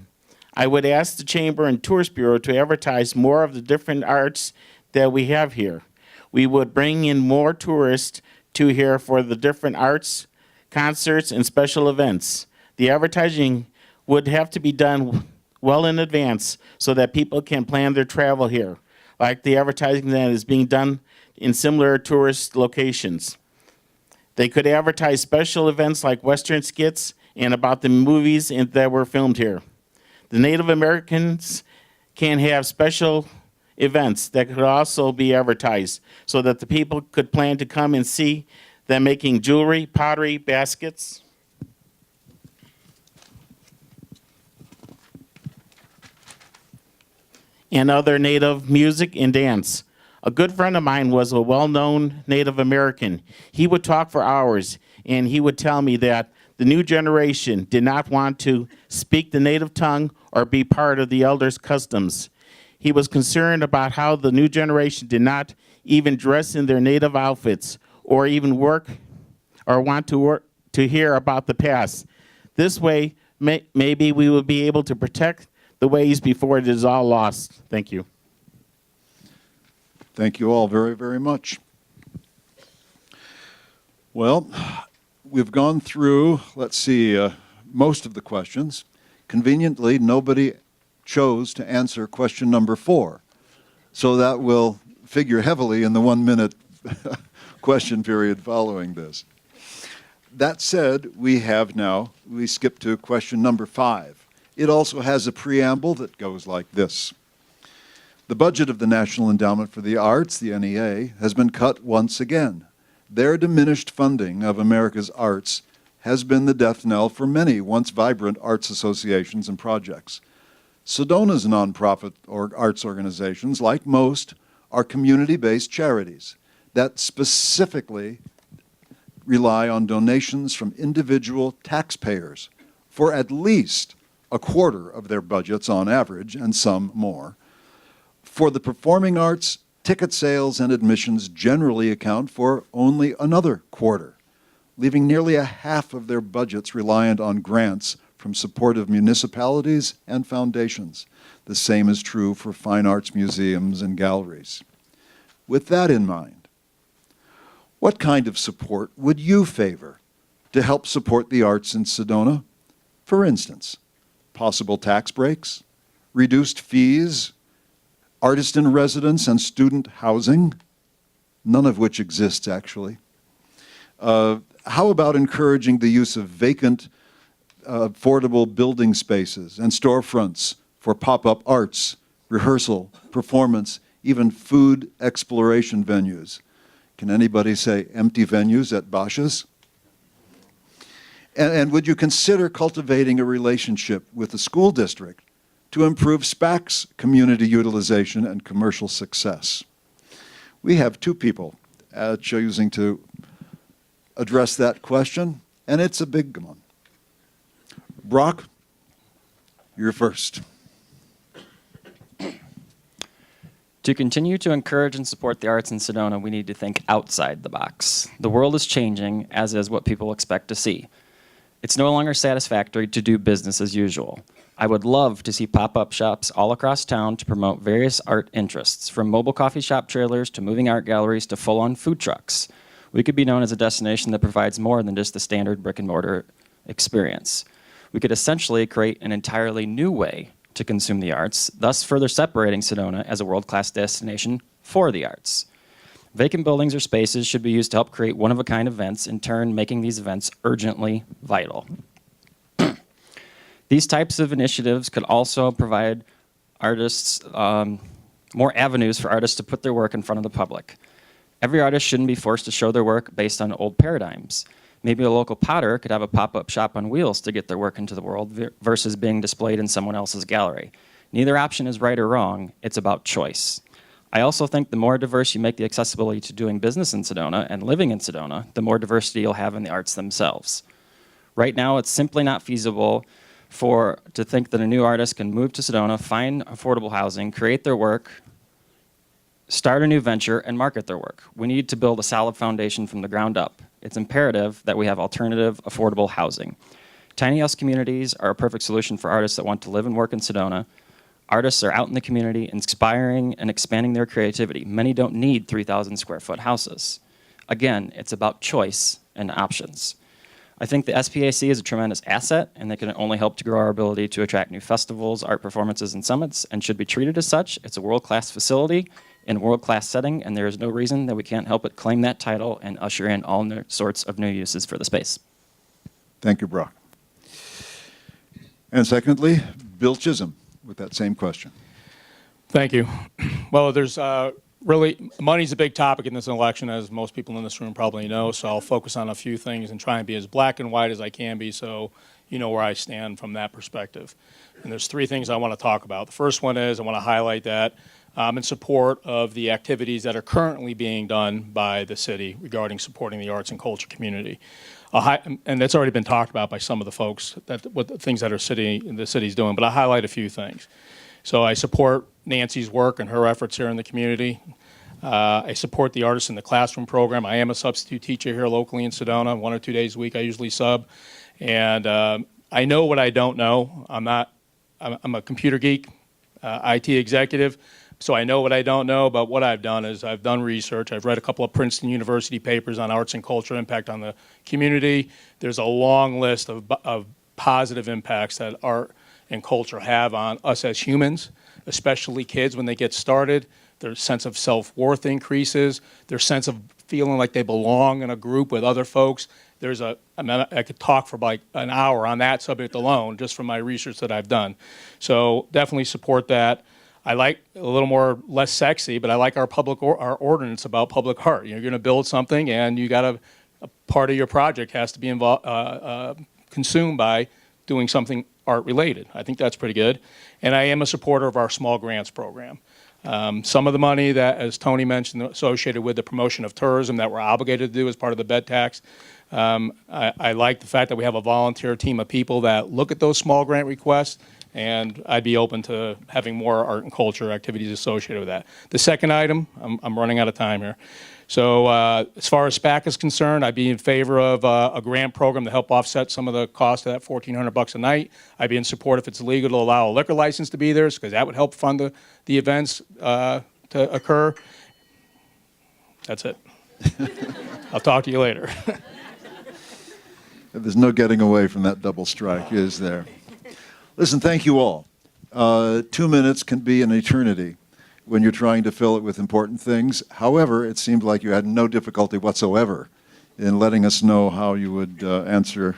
I would ask the Chamber and Tourist Bureau to advertise more of the different arts that we have here. We would bring in more tourists to here for the different arts, concerts, and special events. The advertising would have to be done well in advance so that people can plan their travel here, like the advertising that is being done in similar tourist locations. They could advertise special events like Western skits and about the movies that were filmed here. The Native Americans can have special events that could also be advertised so that the people could plan to come and see them making jewelry, pottery, baskets. And other Native music and dance. A good friend of mine was a well-known Native American. He would talk for hours, and he would tell me that the new generation did not want to speak the native tongue or be part of the elders' customs. He was concerned about how the new generation did not even dress in their native outfits or even work or want to hear about the past. This way, maybe we will be able to protect the ways before it is all lost. Thank you. Thank you all very, very much. Well, we've gone through, let's see, most of the questions. Conveniently, nobody chose to answer question number 4. So that will figure heavily in the 1-minute question period following this. That said, we skip to question number 5. It also has a preamble that goes like this. The budget of the National Endowment for the Arts, the NEA, has been cut once again. Their diminished funding of America's arts has been the death knell for many once vibrant arts associations and projects. Sedona's nonprofit arts organizations, like most, are community-based charities that specifically rely on donations from individual taxpayers for at least a quarter of their budgets on average, and some more. For the performing arts, ticket sales and admissions generally account for only another quarter. leaving nearly a half of their budgets reliant on grants from supportive municipalities and foundations. The same is true for fine arts museums and galleries. With that in mind, what kind of support would you favor to help support the arts in Sedona? For instance, possible tax breaks, reduced fees, artist in residence and student housing, none of which exists actually. How about encouraging the use of vacant, affordable building spaces and storefronts for pop-up arts, rehearsal, performance, even food exploration venues? Can anybody say empty venues at Basha's? And would you consider cultivating a relationship with the school district to improve SPAC's community utilization and commercial success? We have two people choosing to address that question, and it's a big one. Brock, you're first. To continue to encourage and support the arts in Sedona, we need to think outside the box. The world is changing, as is what people expect to see. It's no longer satisfactory to do business as usual. I would love to see pop-up shops all across town to promote various art interests, from mobile coffee shop trailers to moving art galleries to full-on food trucks. We could be known as a destination that provides more than just the standard brick-and-mortar experience. We could essentially create an entirely new way to consume the arts, thus further separating Sedona as a world-class destination for the arts. Vacant buildings or spaces should be used to help create one-of-a-kind events, in turn making these events urgently vital. These types of initiatives could also provide artists more avenues for artists to put their work in front of the public. Every artist shouldn't be forced to show their work based on old paradigms. Maybe a local potter could have a pop-up shop on wheels to get their work into the world versus being displayed in someone else's gallery. Neither option is right or wrong, it's about choice. I also think the more diverse you make the accessibility to doing business in Sedona and living in Sedona, the more diversity you'll have in the arts themselves. Right now, it's simply not feasible to think that a new artist can move to Sedona, find affordable housing, create their work, start a new venture, and market their work. We need to build a solid foundation from the ground up. It's imperative that we have alternative, affordable housing. Tiny house communities are a perfect solution for artists that want to live and work in Sedona. Artists are out in the community, inspiring and expanding their creativity. Many don't need 3,000 square foot houses. Again, it's about choice and options. I think the SPAC is a tremendous asset, and they can only help to grow our ability to attract new festivals, art performances, and summits, and should be treated as such. It's a world-class facility in a world-class setting, and there is no reason that we can't help but claim that title and usher in all sorts of new uses for the space. Thank you, Brock. And secondly, Bill Chisholm with that same question. Thank you. Well, there's really, money's a big topic in this election, as most people in this room probably know, so I'll focus on a few things and try and be as black and white as I can be so you know where I stand from that perspective. And there's three things I want to talk about. The first one is I want to highlight that I'm in support of the activities that are currently being done by the city regarding supporting the arts and culture community. And that's already been talked about by some of the folks, what the things that the city's doing, but I'll highlight a few things. So I support Nancy's work and her efforts here in the community. I support the Artists in the Classroom program. I am a substitute teacher here locally in Sedona. 1 or 2 days a week I usually sub. And I know what I don't know. I'm a computer geek, IT executive, so I know what I don't know, but what I've done is I've done research. I've read a couple of Princeton University papers on arts and culture impact on the community. There's a long list of positive impacts that art and culture have on us as humans, especially kids when they get started. Their sense of self-worth increases, their sense of feeling like they belong in a group with other folks. I could talk for like an hour on that subject alone, just from my research that I've done. So definitely support that. I like a little more, less sexy, but I like our ordinance about public art. You're going to build something, and you got a part of your project has to be consumed by doing something art related. I think that's pretty good. And I am a supporter of our small grants program. Some of the money that, as Tony mentioned, associated with the promotion of tourism that we're obligated to do as part of the bed tax, I like the fact that we have a volunteer team of people that look at those small grant requests, and I'd be open to having more art and culture activities associated with that. The second item, I'm running out of time here. So as far as SPAC is concerned, I'd be in favor of a grant program to help offset some of the cost of that $1,400 a night. I'd be in support if it's legal to allow a liquor license to be there, because that would help fund the events to occur. That's it. I'll talk to you later. There's no getting away from that double strike, is there? Listen, thank you all. 2 minutes can be an eternity when you're trying to fill it with important things. However, it seemed like you had no difficulty whatsoever in letting us know how you would answer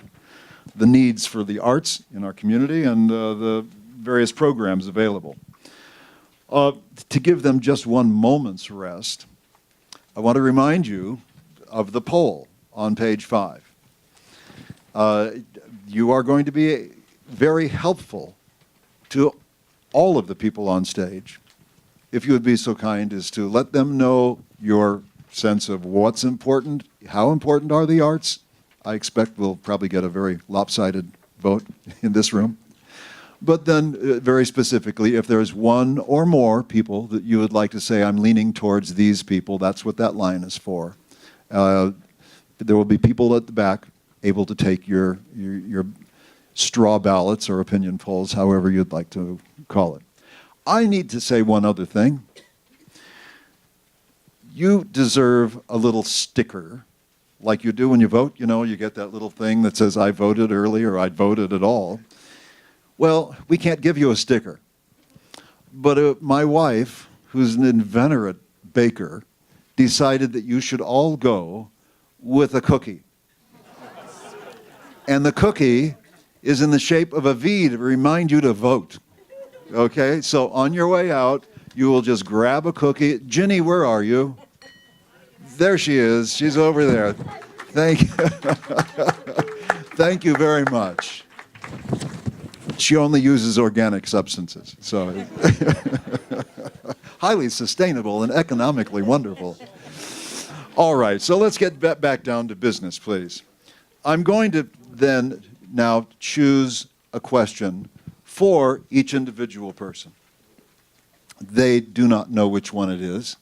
the needs for the arts in our community and the various programs available. To give them just one moment's rest, I want to remind you of the poll on page 5. You are going to be very helpful to all of the people on stage if you would be so kind as to let them know your sense of what's important, how important are the arts. I expect we'll probably get a very lopsided vote in this room. But then, very specifically, if there's one or more people that you would like to say, I'm leaning towards these people, that's what that line is for. There will be people at the back able to take your straw ballots or opinion polls, however you'd like to call it. I need to say one other thing. You deserve a little sticker, like you do when you vote. You know, you get that little thing that says, I voted early or I voted at all. Well, we can't give you a sticker. But my wife, who's an inveterate baker, decided that you should all go with a cookie. And the cookie is in the shape of a V to remind you to vote. Okay, so on your way out, you will just grab a cookie. Ginny, where are you? There she is. She's over there. Thank you. Thank you very much. She only uses organic substances, so highly sustainable and economically wonderful. All right, so let's get back down to business, please. I'm going to then now choose a question for each individual person. They do not know which one it is,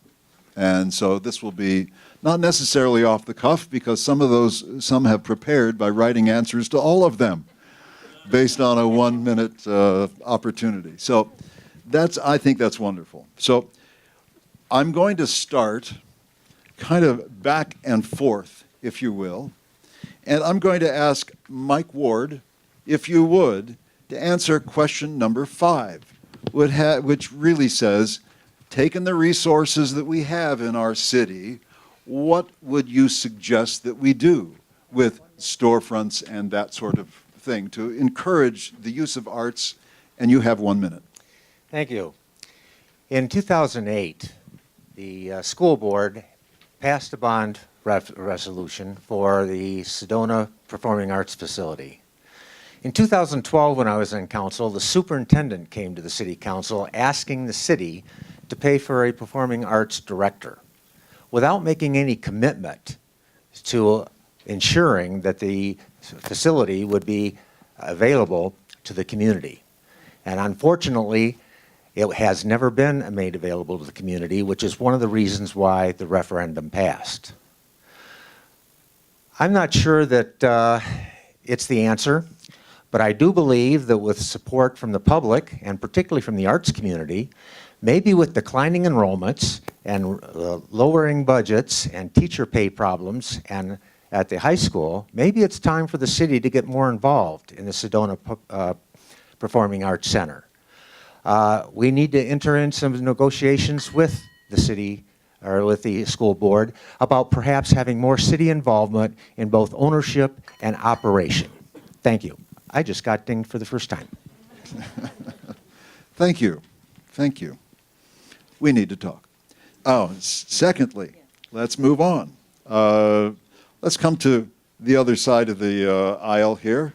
and so this will be not necessarily off the cuff, because some have prepared by writing answers to all of them based on a 1 minute opportunity. So I think that's wonderful. So I'm going to start kind of back and forth, if you will, and I'm going to ask Mike Ward, if you would, to answer question number 5, which really says, taking the resources that we have in our city, what would you suggest that we do with storefronts and that sort of thing to encourage the use of arts? And you have 1 minute. Thank you. In 2008, the school board passed a bond resolution for the Sedona Performing Arts Facility. In 2012, when I was in council, the superintendent came to the city council asking the city to pay for a performing arts director without making any commitment to ensuring that the facility would be available to the community. And unfortunately, it has never been made available to the community, which is one of the reasons why the referendum passed. I'm not sure that it's the answer, but I do believe that with support from the public, and particularly from the arts community, maybe with declining enrollments and lowering budgets and teacher pay problems and at the high school, maybe it's time for the city to get more involved in the Sedona Performing Arts Center. We need to enter in some negotiations with the city or with the school board about perhaps having more city involvement in both ownership and operation. Thank you. I just got dinged for the first time. Thank you. Thank you. We need to talk. Secondly, let's move on. Let's come to the other side of the aisle here.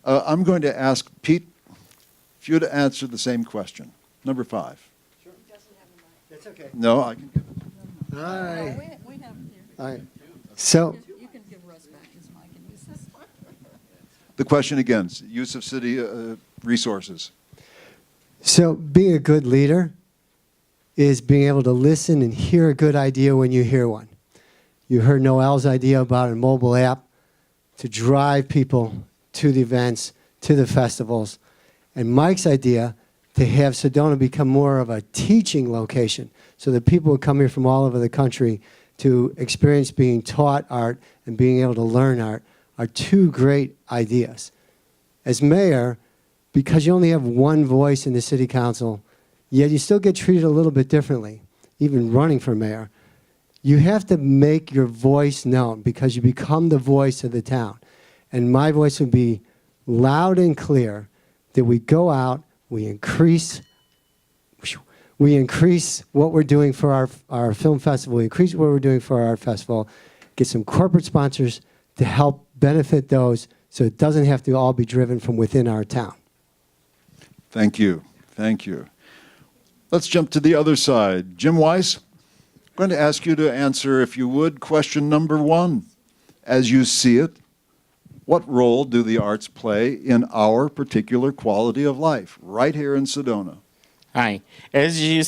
I'm going to ask Pete if you would answer the same question. Number 5. Sure. He doesn't have a mic. That's okay. No, I can give it. All right. All right. So, You can give Russ back his The question again, use of city resources. So being a good leader is being able to listen and hear a good idea when you hear one. You heard Noel's idea about a mobile app to drive people to the events, to the festivals, and Mike's idea to have Sedona become more of a teaching location so that people would come here from all over the country to experience being taught art and being able to learn art are two great ideas. As mayor, because you only have one voice in the city council, yet you still get treated a little bit differently, even running for mayor, you have to make your voice known because you become the voice of the town. And my voice would be loud and clear that we go out, we increase what we're doing for our film festival, we increase what we're doing for our festival, get some corporate sponsors to help benefit those so it doesn't have to all be driven from within our town. Thank you. Thank you. Let's jump to the other side. Jim Weiss, I'm going to ask you to answer, if you would, question number 1. As you see it, what role do the arts play in our particular quality of life right here in Sedona? Hi. As you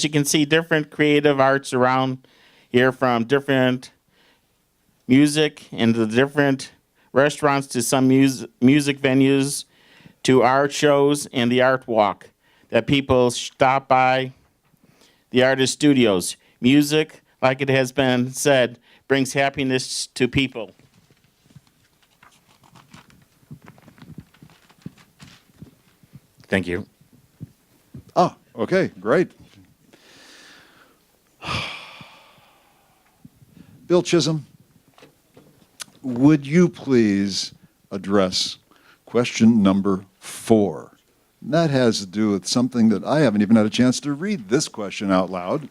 can see, different creative arts around here, from different music and the different restaurants to some music venues to art shows and the art walk that people stop by, the artist studios. Music, like it has been said, brings happiness to people. Thank you. Ah, okay, great. Bill Chisholm, would you please address question number 4? And that has to do with something that I haven't even had a chance to read this question out loud.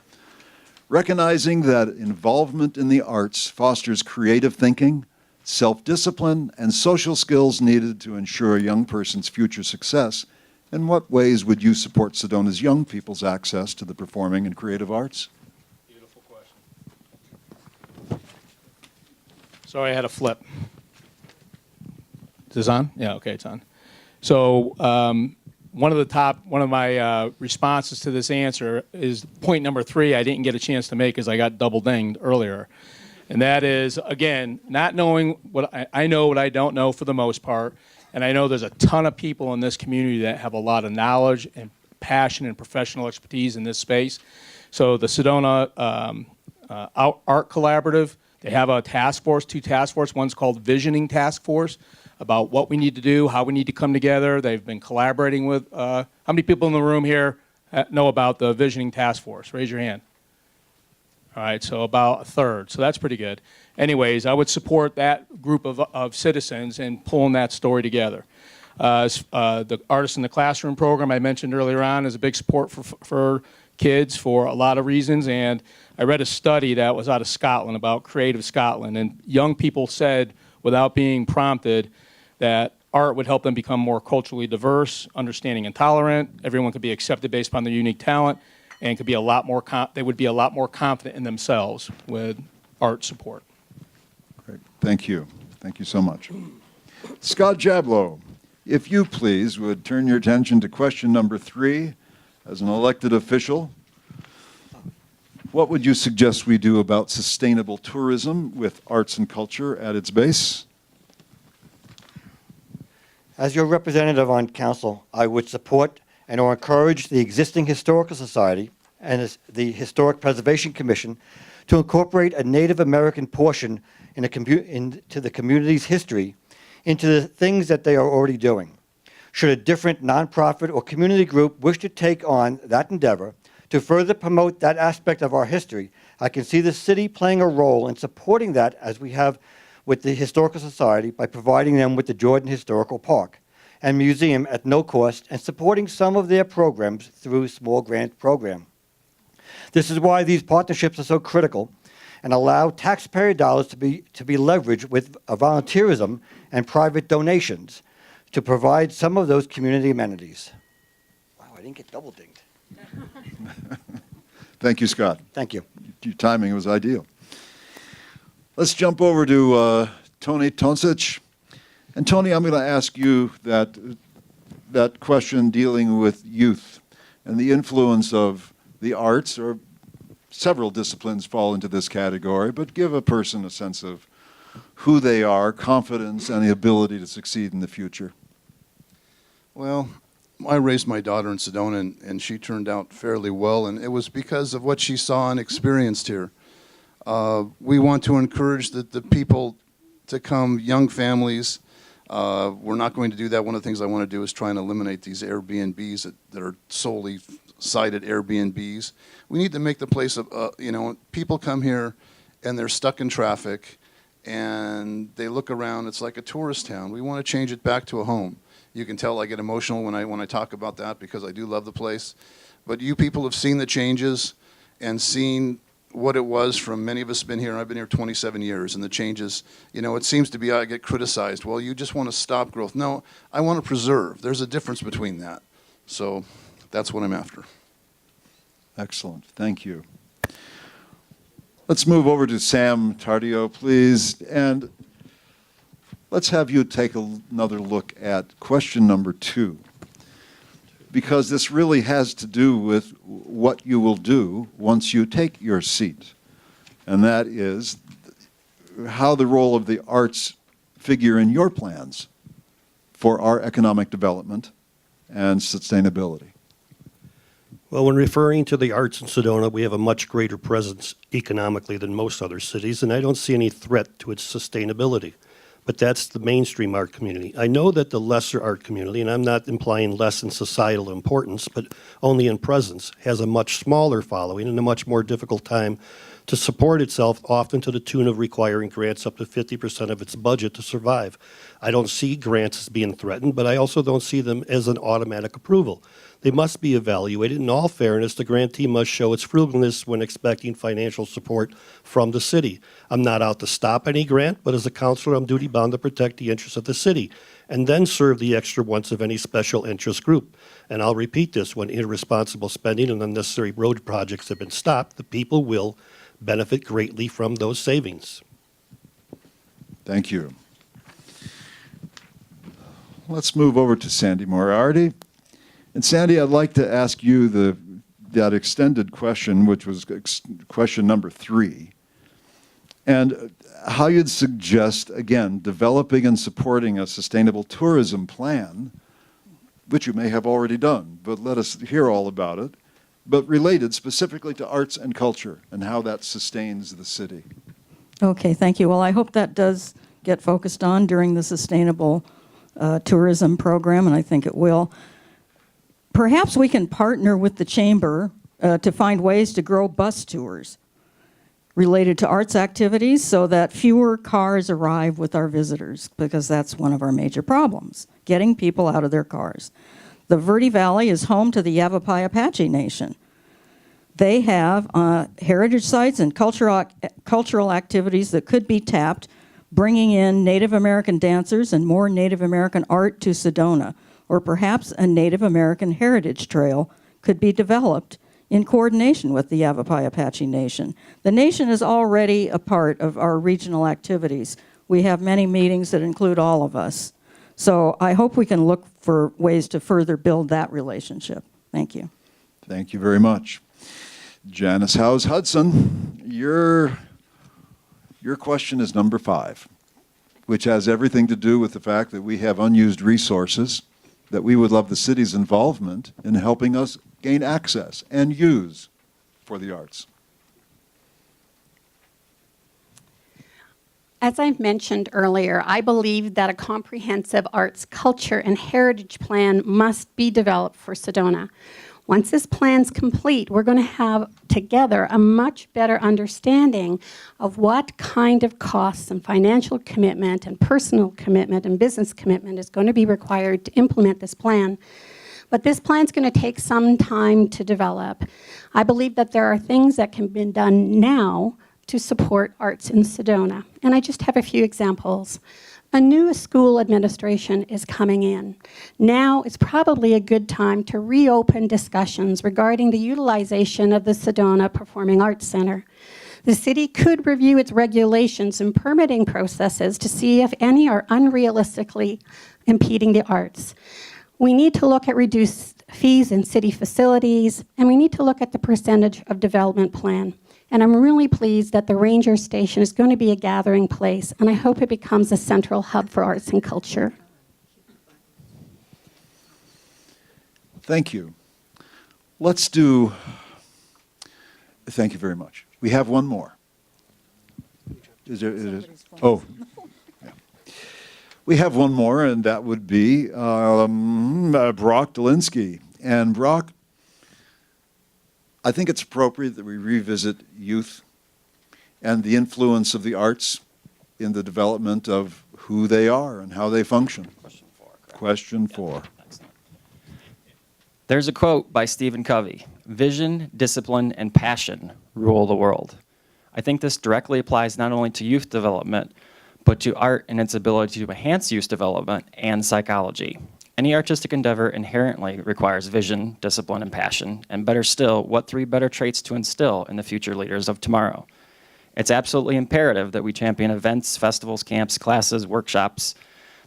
Recognizing that involvement in the arts fosters creative thinking, self-discipline, and social skills needed to ensure a young person's future success, in what ways would you support Sedona's young people's access to the performing and creative arts? Beautiful question. Sorry, I had a flip. Is this on? Yeah, okay, it's on. So one of my responses to this answer is point number 3 I didn't get a chance to make because I got double dinged earlier. And that is, again, not knowing what I know what I don't know for the most part. And I know there's a ton of people in this community that have a lot of knowledge and passion and professional expertise in this space. So the Sedona Art Collaborative, they have a task force, 2 task force. One's called Visioning Task Force, about what we need to do, how we need to come together. They've been collaborating with, how many people in the room here know about the Visioning Task Force? Raise your hand. All right, so about a third, so that's pretty good. Anyways, I would support that group of citizens in pulling that story together. The Artists in the Classroom program I mentioned earlier on is a big support for kids for a lot of reasons, and I read a study that was out of Scotland about Creative Scotland, and young people said, without being prompted, that art would help them become more culturally diverse, understanding and tolerant. Everyone could be accepted based upon their unique talent, and could be a lot more they would be a lot more confident in themselves with art support. Great. Thank you. Thank you so much. Scott Jablow, if you please would turn your attention to question number 3. As an elected official, what would you suggest we do about sustainable tourism with arts and culture at its base? As your representative on council, I would support and or encourage the existing Historical Society and the Historic Preservation Commission to incorporate a Native American portion into the community's history into the things that they are already doing. Should a different nonprofit or community group wish to take on that endeavor to further promote that aspect of our history, I can see the city playing a role in supporting that, as we have with the Historical Society, by providing them with the Jordan Historical Park and Museum at no cost, and supporting some of their programs through a small grant program. This is why these partnerships are so critical and allow taxpayer dollars to be leveraged with volunteerism and private donations to provide some of those community amenities. Wow, I didn't get double dinged. Thank you, Scott. Thank you. Your timing was ideal. Let's jump over to Tony Toncic. And Tony, I'm going to ask you that question dealing with youth and the influence of the arts, or several disciplines fall into this category, but give a person a sense of who they are, confidence, and the ability to succeed in the future. Well, I raised my daughter in Sedona, and she turned out fairly well, and it was because of what she saw and experienced here. We want to encourage the people to come, young families. We're not going to do that. One of the things I want to do is try and eliminate these Airbnbs that are solely sited Airbnbs. We need to make the place, people come here and they're stuck in traffic and they look around, it's like a tourist town. We want to change it back to a home. You can tell I get emotional when I talk about that because I do love the place. But you people have seen the changes and seen what it was from many of us been here. I've been here 27 years, and the changes, it seems to be I get criticized. Well, you just want to stop growth. No, I want to preserve. There's a difference between that. So that's what I'm after. Excellent. Thank you. Let's move over to Sam Tardio, please. And let's have you take another look at question number 2, because this really has to do with what you will do once you take your seat, and that is how the role of the arts figure in your plans for our economic development and sustainability. Well, when referring to the arts in Sedona, we have a much greater presence economically than most other cities, and I don't see any threat to its sustainability. But that's the mainstream art community. I know that the lesser art community, and I'm not implying less in societal importance, but only in presence, has a much smaller following and a much more difficult time to support itself, often to the tune of requiring grants up to 50% of its budget to survive. I don't see grants as being threatened, but I also don't see them as an automatic approval. They must be evaluated. In all fairness, the grantee must show its frugalness when expecting financial support from the city. I'm not out to stop any grant, but as a counselor, I'm duty-bound to protect the interests of the city and then serve the extra wants of any special interest group. And I'll repeat this, when irresponsible spending and unnecessary road projects have been stopped, the people will benefit greatly from those savings. Thank you. Let's move over to Sandy Moriarty. And Sandy, I'd like to ask you that extended question, which was question number 3, and how you'd suggest, again, developing and supporting a sustainable tourism plan, which you may have already done, but let us hear all about it, but related specifically to arts and culture and how that sustains the city. Okay, thank you. Well, I hope that does get focused on during the sustainable tourism program, and I think it will. Perhaps we can partner with the chamber to find ways to grow bus tours related to arts activities so that fewer cars arrive with our visitors, because that's one of our major problems, getting people out of their cars. The Verde Valley is home to the Yavapai Apache Nation. They have heritage sites and cultural activities that could be tapped, bringing in Native American dancers and more Native American art to Sedona. Or perhaps a Native American heritage trail could be developed in coordination with the Yavapai Apache Nation. The nation is already a part of our regional activities. We have many meetings that include all of us. So I hope we can look for ways to further build that relationship. Thank you. Thank you very much. Janice Howes Hudson, your question is number 5, which has everything to do with the fact that we have unused resources that we would love the city's involvement in helping us gain access and use for the arts. As I've mentioned earlier, I believe that a comprehensive arts, culture, and heritage plan must be developed for Sedona. Once this plan's complete, we're going to have together a much better understanding of what kind of costs and financial commitment and personal commitment and business commitment is going to be required to implement this plan. But this plan's going to take some time to develop. I believe that there are things that can be done now to support arts in Sedona. And I just have a few examples. A new school administration is coming in. Now is probably a good time to reopen discussions regarding the utilization of the Sedona Performing Arts Center. The city could review its regulations and permitting processes to see if any are unrealistically impeding the arts. We need to look at reduced fees in city facilities, and we need to look at the percentage of development plan. And I'm really pleased that the Ranger Station is going to be a gathering place, and I hope it becomes a central hub for arts and culture. Thank you. Let's do, thank you very much. We have one more. Oh, yeah. We have one more, and that would be Brock Dolinsky. And Brock, I think it's appropriate that we revisit youth and the influence of the arts in the development of who they are and how they function. Question 4. There's a quote by Stephen Covey: "Vision, discipline, and passion rule the world." I think this directly applies not only to youth development, but to art and its ability to enhance youth development and psychology. Any artistic endeavor inherently requires vision, discipline, and passion, and better still, what 3 better traits to instill in the future leaders of tomorrow? It's absolutely imperative that we champion events, festivals, camps, classes, workshops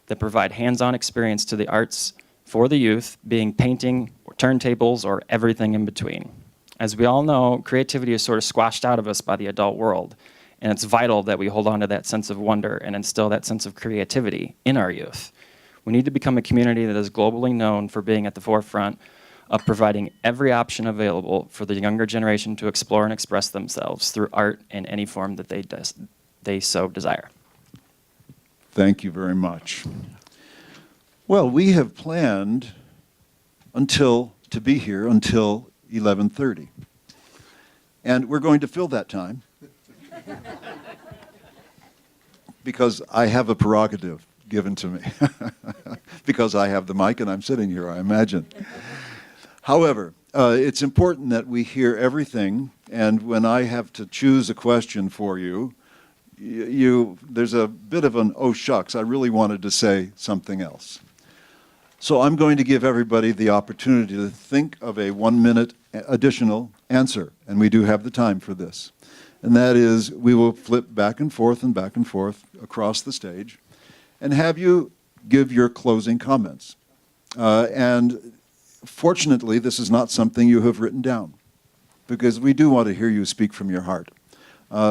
that provide hands-on experience to the arts for the youth, being painting, or turntables, or everything in between. As we all know, creativity is sort of squashed out of us by the adult world, and it's vital that we hold on to that sense of wonder and instill that sense of creativity in our youth. We need to become a community that is globally known for being at the forefront of providing every option available for the younger generation to explore and express themselves through art in any form that they so desire. Thank you very much. Well, we have planned to be here until 11:30. And we're going to fill that time because I have a prerogative given to me. Because I have the mic and I'm sitting here, I imagine. However, it's important that we hear everything, and when I have to choose a question for you, there's a bit of an oh shucks, I really wanted to say something else. So I'm going to give everybody the opportunity to think of a 1-minute additional answer, and we do have the time for this. And that is, we will flip back and forth across the stage and have you give your closing comments. And fortunately, this is not something you have written down, because we do want to hear you speak from your heart.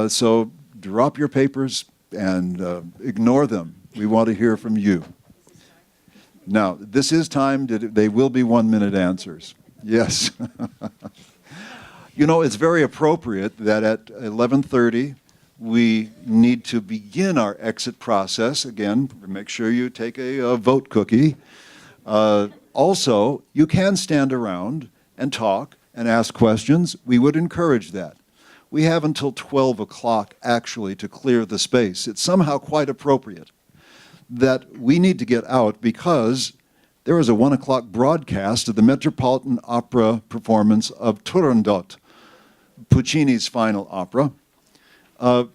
So drop your papers and ignore them. We want to hear from you. Now, this is timed. They will be 1-minute answers. Yes. You know, it's very appropriate that at 11:30 we need to begin our exit process. Again, make sure you take a vote cookie. Also, you can stand around and talk and ask questions. We would encourage that. We have until 12 o'clock actually to clear the space. It's somehow quite appropriate that we need to get out because there is a 1 o'clock broadcast of the Metropolitan Opera performance of Turandot, Puccini's final opera. I've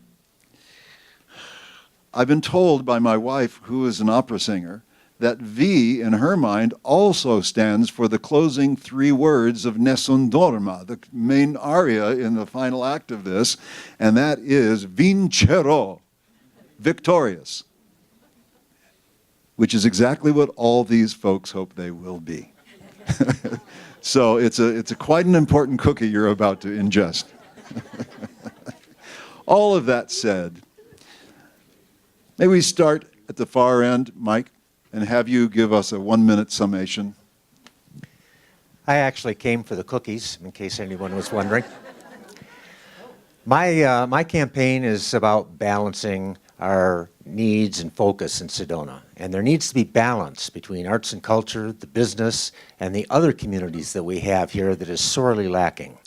been told by my wife, who is an opera singer, that V, in her mind, also stands for the closing 3 words of Nessun Dorma, the main aria in the final act of this, and that is Vincerò, victorious, which is exactly what all these folks hope they will be. So it's a quite an important cookie you're about to ingest. All of that said, may we start at the far end, Mike, and have you give us a 1-minute summation. I actually came for the cookies, in case anyone was wondering. My campaign is about balancing our needs and focus in Sedona. And there needs to be balance between arts and culture, the business, and the other communities that we have here that is sorely lacking.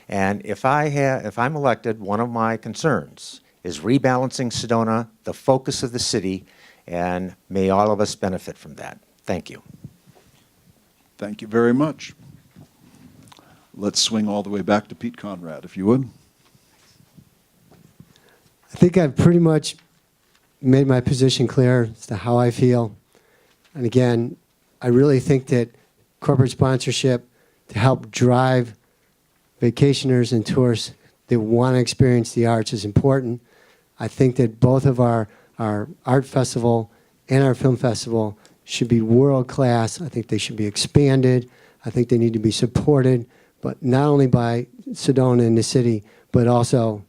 And if I'm elected, one of my concerns is rebalancing Sedona, the focus of the city, and may all of us benefit from that. Thank you. Thank you very much. Let's swing all the way back to Pete Conrad, if you would. I think I've pretty much made my position clear as to how I feel. And again, I really think that corporate sponsorship to help drive vacationers and tourists that want to experience the arts is important. I think that both of our art festival and our film festival should be world class. I think they should be expanded. I think they need to be supported, but not only by Sedona and the city, but also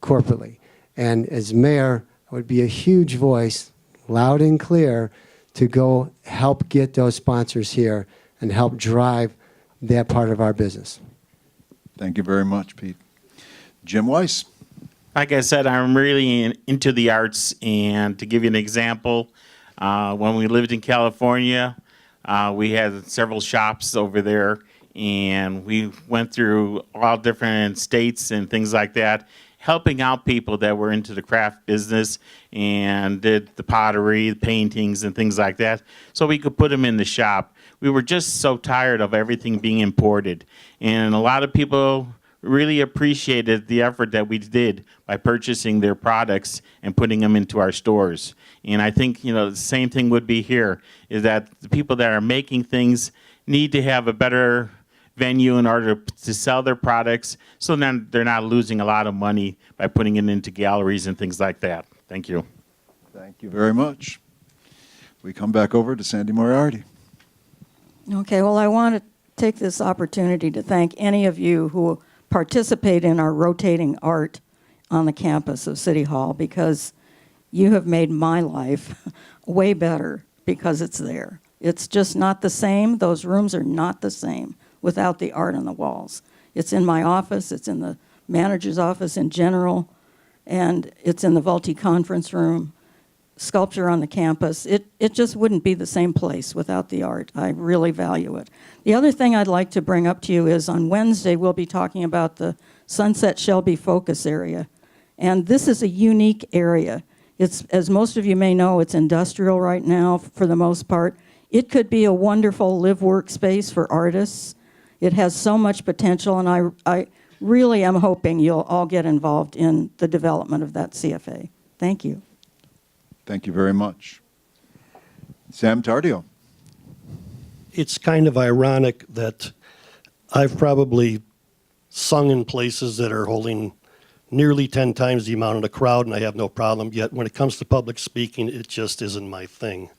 corporately. And as mayor, I would be a huge voice, loud and clear, to go help get those sponsors here and help drive that part of our business. Thank you very much, Pete. Jim Weiss. Like I said, I'm really into the arts, and to give you an example, when we lived in California, we had several shops over there, and we went through all different states and things like that, helping out people that were into the craft business and did the pottery, the paintings, and things like that, so we could put them in the shop. We were just so tired of everything being imported, and a lot of people really appreciated the effort that we did by purchasing their products and putting them into our stores. And I think, the same thing would be here, is that the people that are making things need to have a better venue in order to sell their products, so then they're not losing a lot of money by putting it into galleries and things like that. Thank you. Thank you very much. We come back over to Sandy Moriarty. Okay, well, I want to take this opportunity to thank any of you who participate in our rotating art on the campus of City Hall, because you have made my life way better because it's there. It's just not the same. Those rooms are not the same without the art on the walls. It's in my office, it's in the manager's office in general, and it's in the Vultee conference room, sculpture on the campus. It just wouldn't be the same place without the art. I really value it. The other thing I'd like to bring up to you is on Wednesday we'll be talking about the Sunset Shelby Focus Area. And this is a unique area. It's, as most of you may know, it's industrial right now for the most part. It could be a wonderful live-work space for artists. It has so much potential, and I really am hoping you'll all get involved in the development of that CFA. Thank you. Thank you very much. Sam Tardio. It's kind of ironic that I've probably sung in places that are holding nearly 10 times the amount of the crowd, and I have no problem. Yet when it comes to public speaking, it just isn't my thing.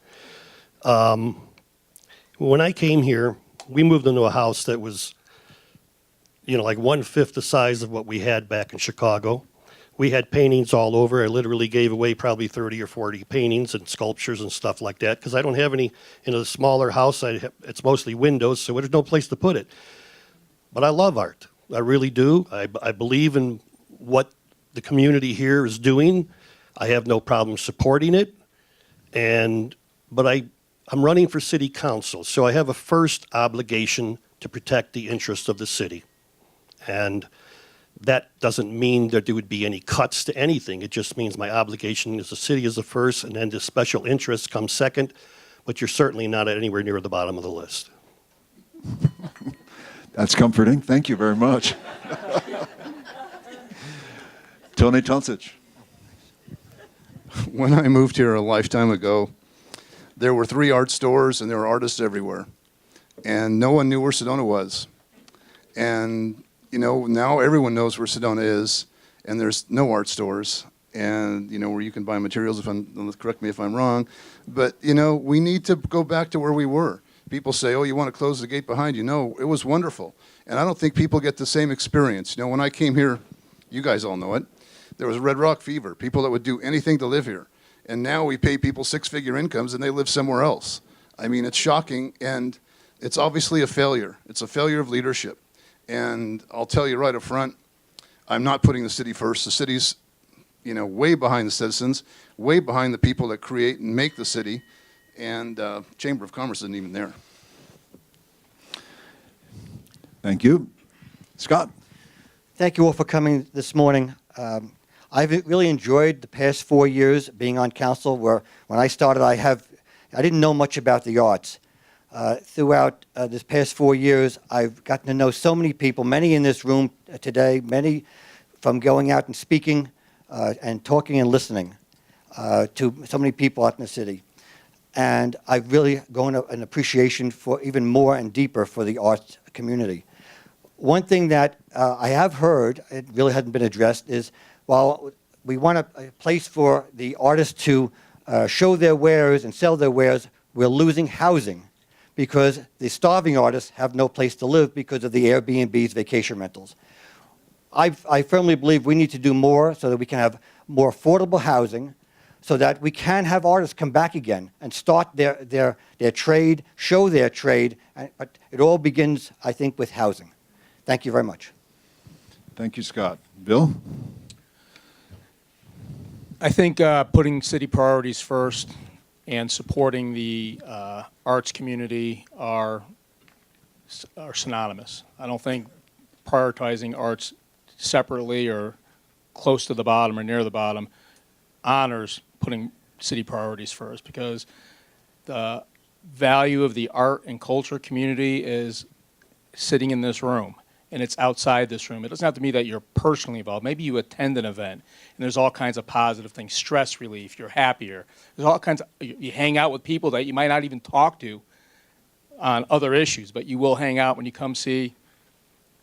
When I came here, we moved into a house that was, like 1/5 the size of what we had back in Chicago. We had paintings all over. I literally gave away probably 30 or 40 paintings and sculptures and stuff like that, because I don't have any in a smaller house. It's mostly windows, so there's no place to put it. But I love art. I really do. I believe in what the community here is doing. I have no problem supporting it. But I'm running for city council, so I have a first obligation to protect the interests of the city. And that doesn't mean that there would be any cuts to anything. It just means my obligation as a city is the first, and then the special interests come second, but you're certainly not anywhere near the bottom of the list. That's comforting. Thank you very much. Tony Tonsich. When I moved here a lifetime ago, there were 3 art stores and there were artists everywhere. And no one knew where Sedona was. And, now everyone knows where Sedona is, and there's no art stores, and, where you can buy materials, correct me if I'm wrong. But, we need to go back to where we were. People say, oh, you want to close the gate behind you. No, it was wonderful. And I don't think people get the same experience. When I came here, you guys all know it, there was Red Rock fever, people that would do anything to live here. And now we pay people 6-figure incomes and they live somewhere else. I mean, it's shocking, and it's obviously a failure. It's a failure of leadership. And I'll tell you right up front, I'm not putting the city first. The city's, way behind the citizens, way behind the people that create and make the city. And Chamber of Commerce isn't even there. Thank you. Scott. Thank you all for coming this morning. I've really enjoyed the past 4 years being on council, where when I started, I didn't know much about the arts. Throughout this past 4 years, I've gotten to know so many people, many in this room today, many from going out and speaking and talking and listening to so many people out in the city. And I've really grown an appreciation for even more and deeper for the arts community. One thing that I have heard, it really hasn't been addressed, is while we want a place for the artists to show their wares and sell their wares, we're losing housing because the starving artists have no place to live because of the Airbnbs, vacation rentals. I firmly believe we need to do more so that we can have more affordable housing, so that we can have artists come back again and start their trade, show their trade. But it all begins, I think, with housing. Thank you very much. Thank you, Scott. Bill? I think putting city priorities first and supporting the arts community are synonymous. I don't think prioritizing arts separately or close to the bottom or near the bottom honors putting city priorities first, because the value of the art and culture community is sitting in this room, and it's outside this room. It doesn't have to be that you're personally involved. Maybe you attend an event, and there's all kinds of positive things, stress relief, you're happier. There's all kinds of, you hang out with people that you might not even talk to on other issues, but you will hang out when you come see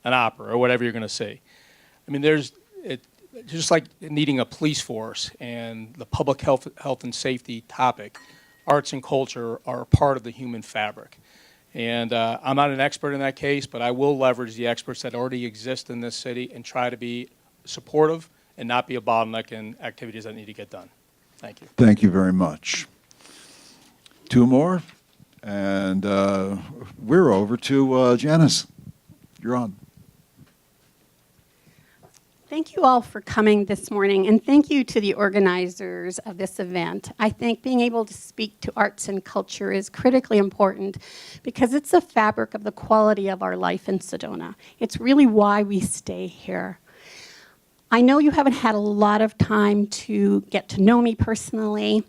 an opera or whatever you're going to see. I mean, just like needing a police force and the public health and safety topic, arts and culture are a part of the human fabric. And I'm not an expert in that case, but I will leverage the experts that already exist in this city and try to be supportive and not be a bottleneck in activities that need to get done. Thank you. Thank you very much. Two more, and we're over to Janice. You're on. Thank you all for coming this morning, and thank you to the organizers of this event. I think being able to speak to arts and culture is critically important because it's the fabric of the quality of our life in Sedona. It's really why we stay here. I know you haven't had a lot of time to get to know me personally.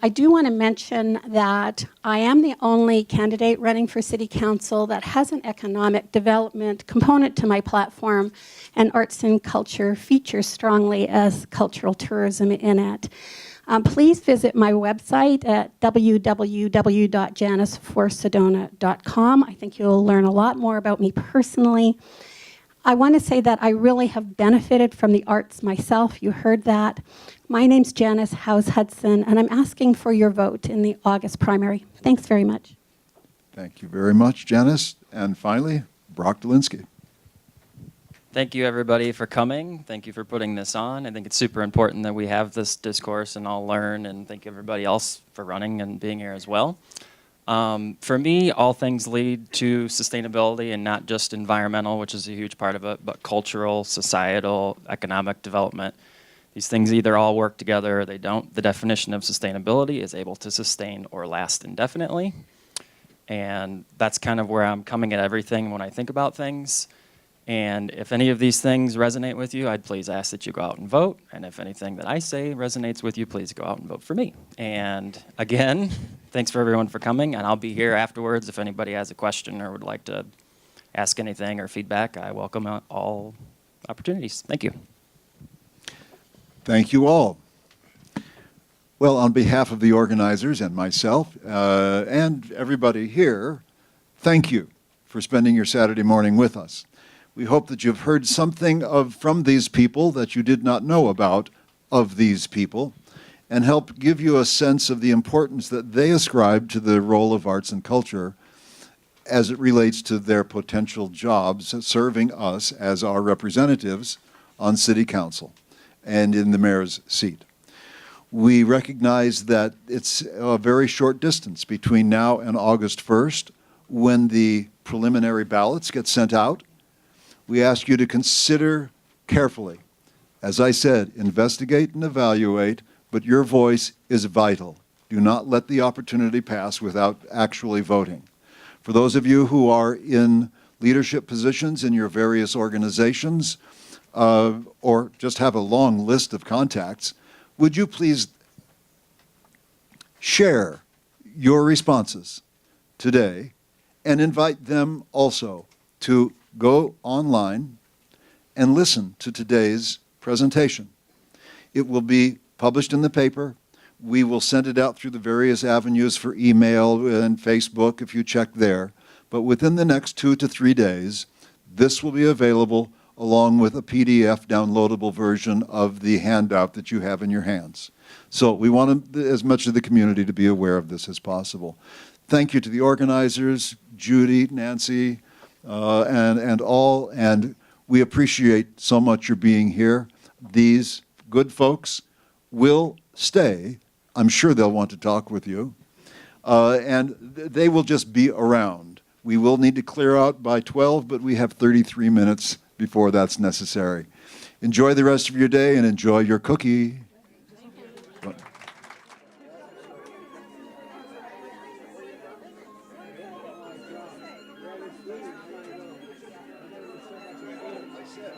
I do want to mention that I am the only candidate running for City Council that has an economic development component to my platform, and arts and culture features strongly as cultural tourism in it. Please visit my website at www.janiceforsedona.com. I think you'll learn a lot more about me personally. I want to say that I really have benefited from the arts myself. You heard that. My name's Janice Hudson, and I'm asking for your vote in the August primary. Thanks very much. Thank you very much, Janice. And finally, Brock Dolinsky. Thank you, everybody, for coming. Thank you for putting this on. I think it's super important that we have this discourse and all learn, and thank everybody else for running and being here as well. For me, all things lead to sustainability, and not just environmental, which is a huge part of it, but cultural, societal, economic development. These things either all work together or they don't. The definition of sustainability is able to sustain or last indefinitely. And that's kind of where I'm coming at everything when I think about things. And if any of these things resonate with you, I'd please ask that you go out and vote. And if anything that I say resonates with you, please go out and vote for me. And again, thanks for everyone for coming. And I'll be here afterwards if anybody has a question or would like to ask anything or feedback. I welcome all opportunities. Thank you. Thank you all. Well, on behalf of the organizers and myself and everybody here, thank you for spending your Saturday morning with us. We hope that you've heard something from these people that you did not know about of these people, and help give you a sense of the importance that they ascribe to the role of arts and culture as it relates to their potential jobs serving us as our representatives on City Council and in the mayor's seat. We recognize that it's a very short distance between now and August 1st when the preliminary ballots get sent out. We ask you to consider carefully. As I said, investigate and evaluate, but your voice is vital. Do not let the opportunity pass without actually voting. For those of you who are in leadership positions in your various organizations, or just have a long list of contacts, would you please share your responses today and invite them also to go online and listen to today's presentation. It will be published in the paper. We will send it out through the various avenues for email and Facebook if you check there. But within the next 2 to 3 days, This will be available along with a PDF downloadable version of the handout that you have in your hands. So we want as much of the community to be aware of this as possible. Thank you to the organizers, Judy, Nancy, and all, and we appreciate so much your being here. These good folks will stay. I'm sure they'll want to talk with you. And they will just be around. We will need to clear out by 12, but we have 33 minutes before that's necessary. Enjoy the rest of your day and enjoy your cookie. I said.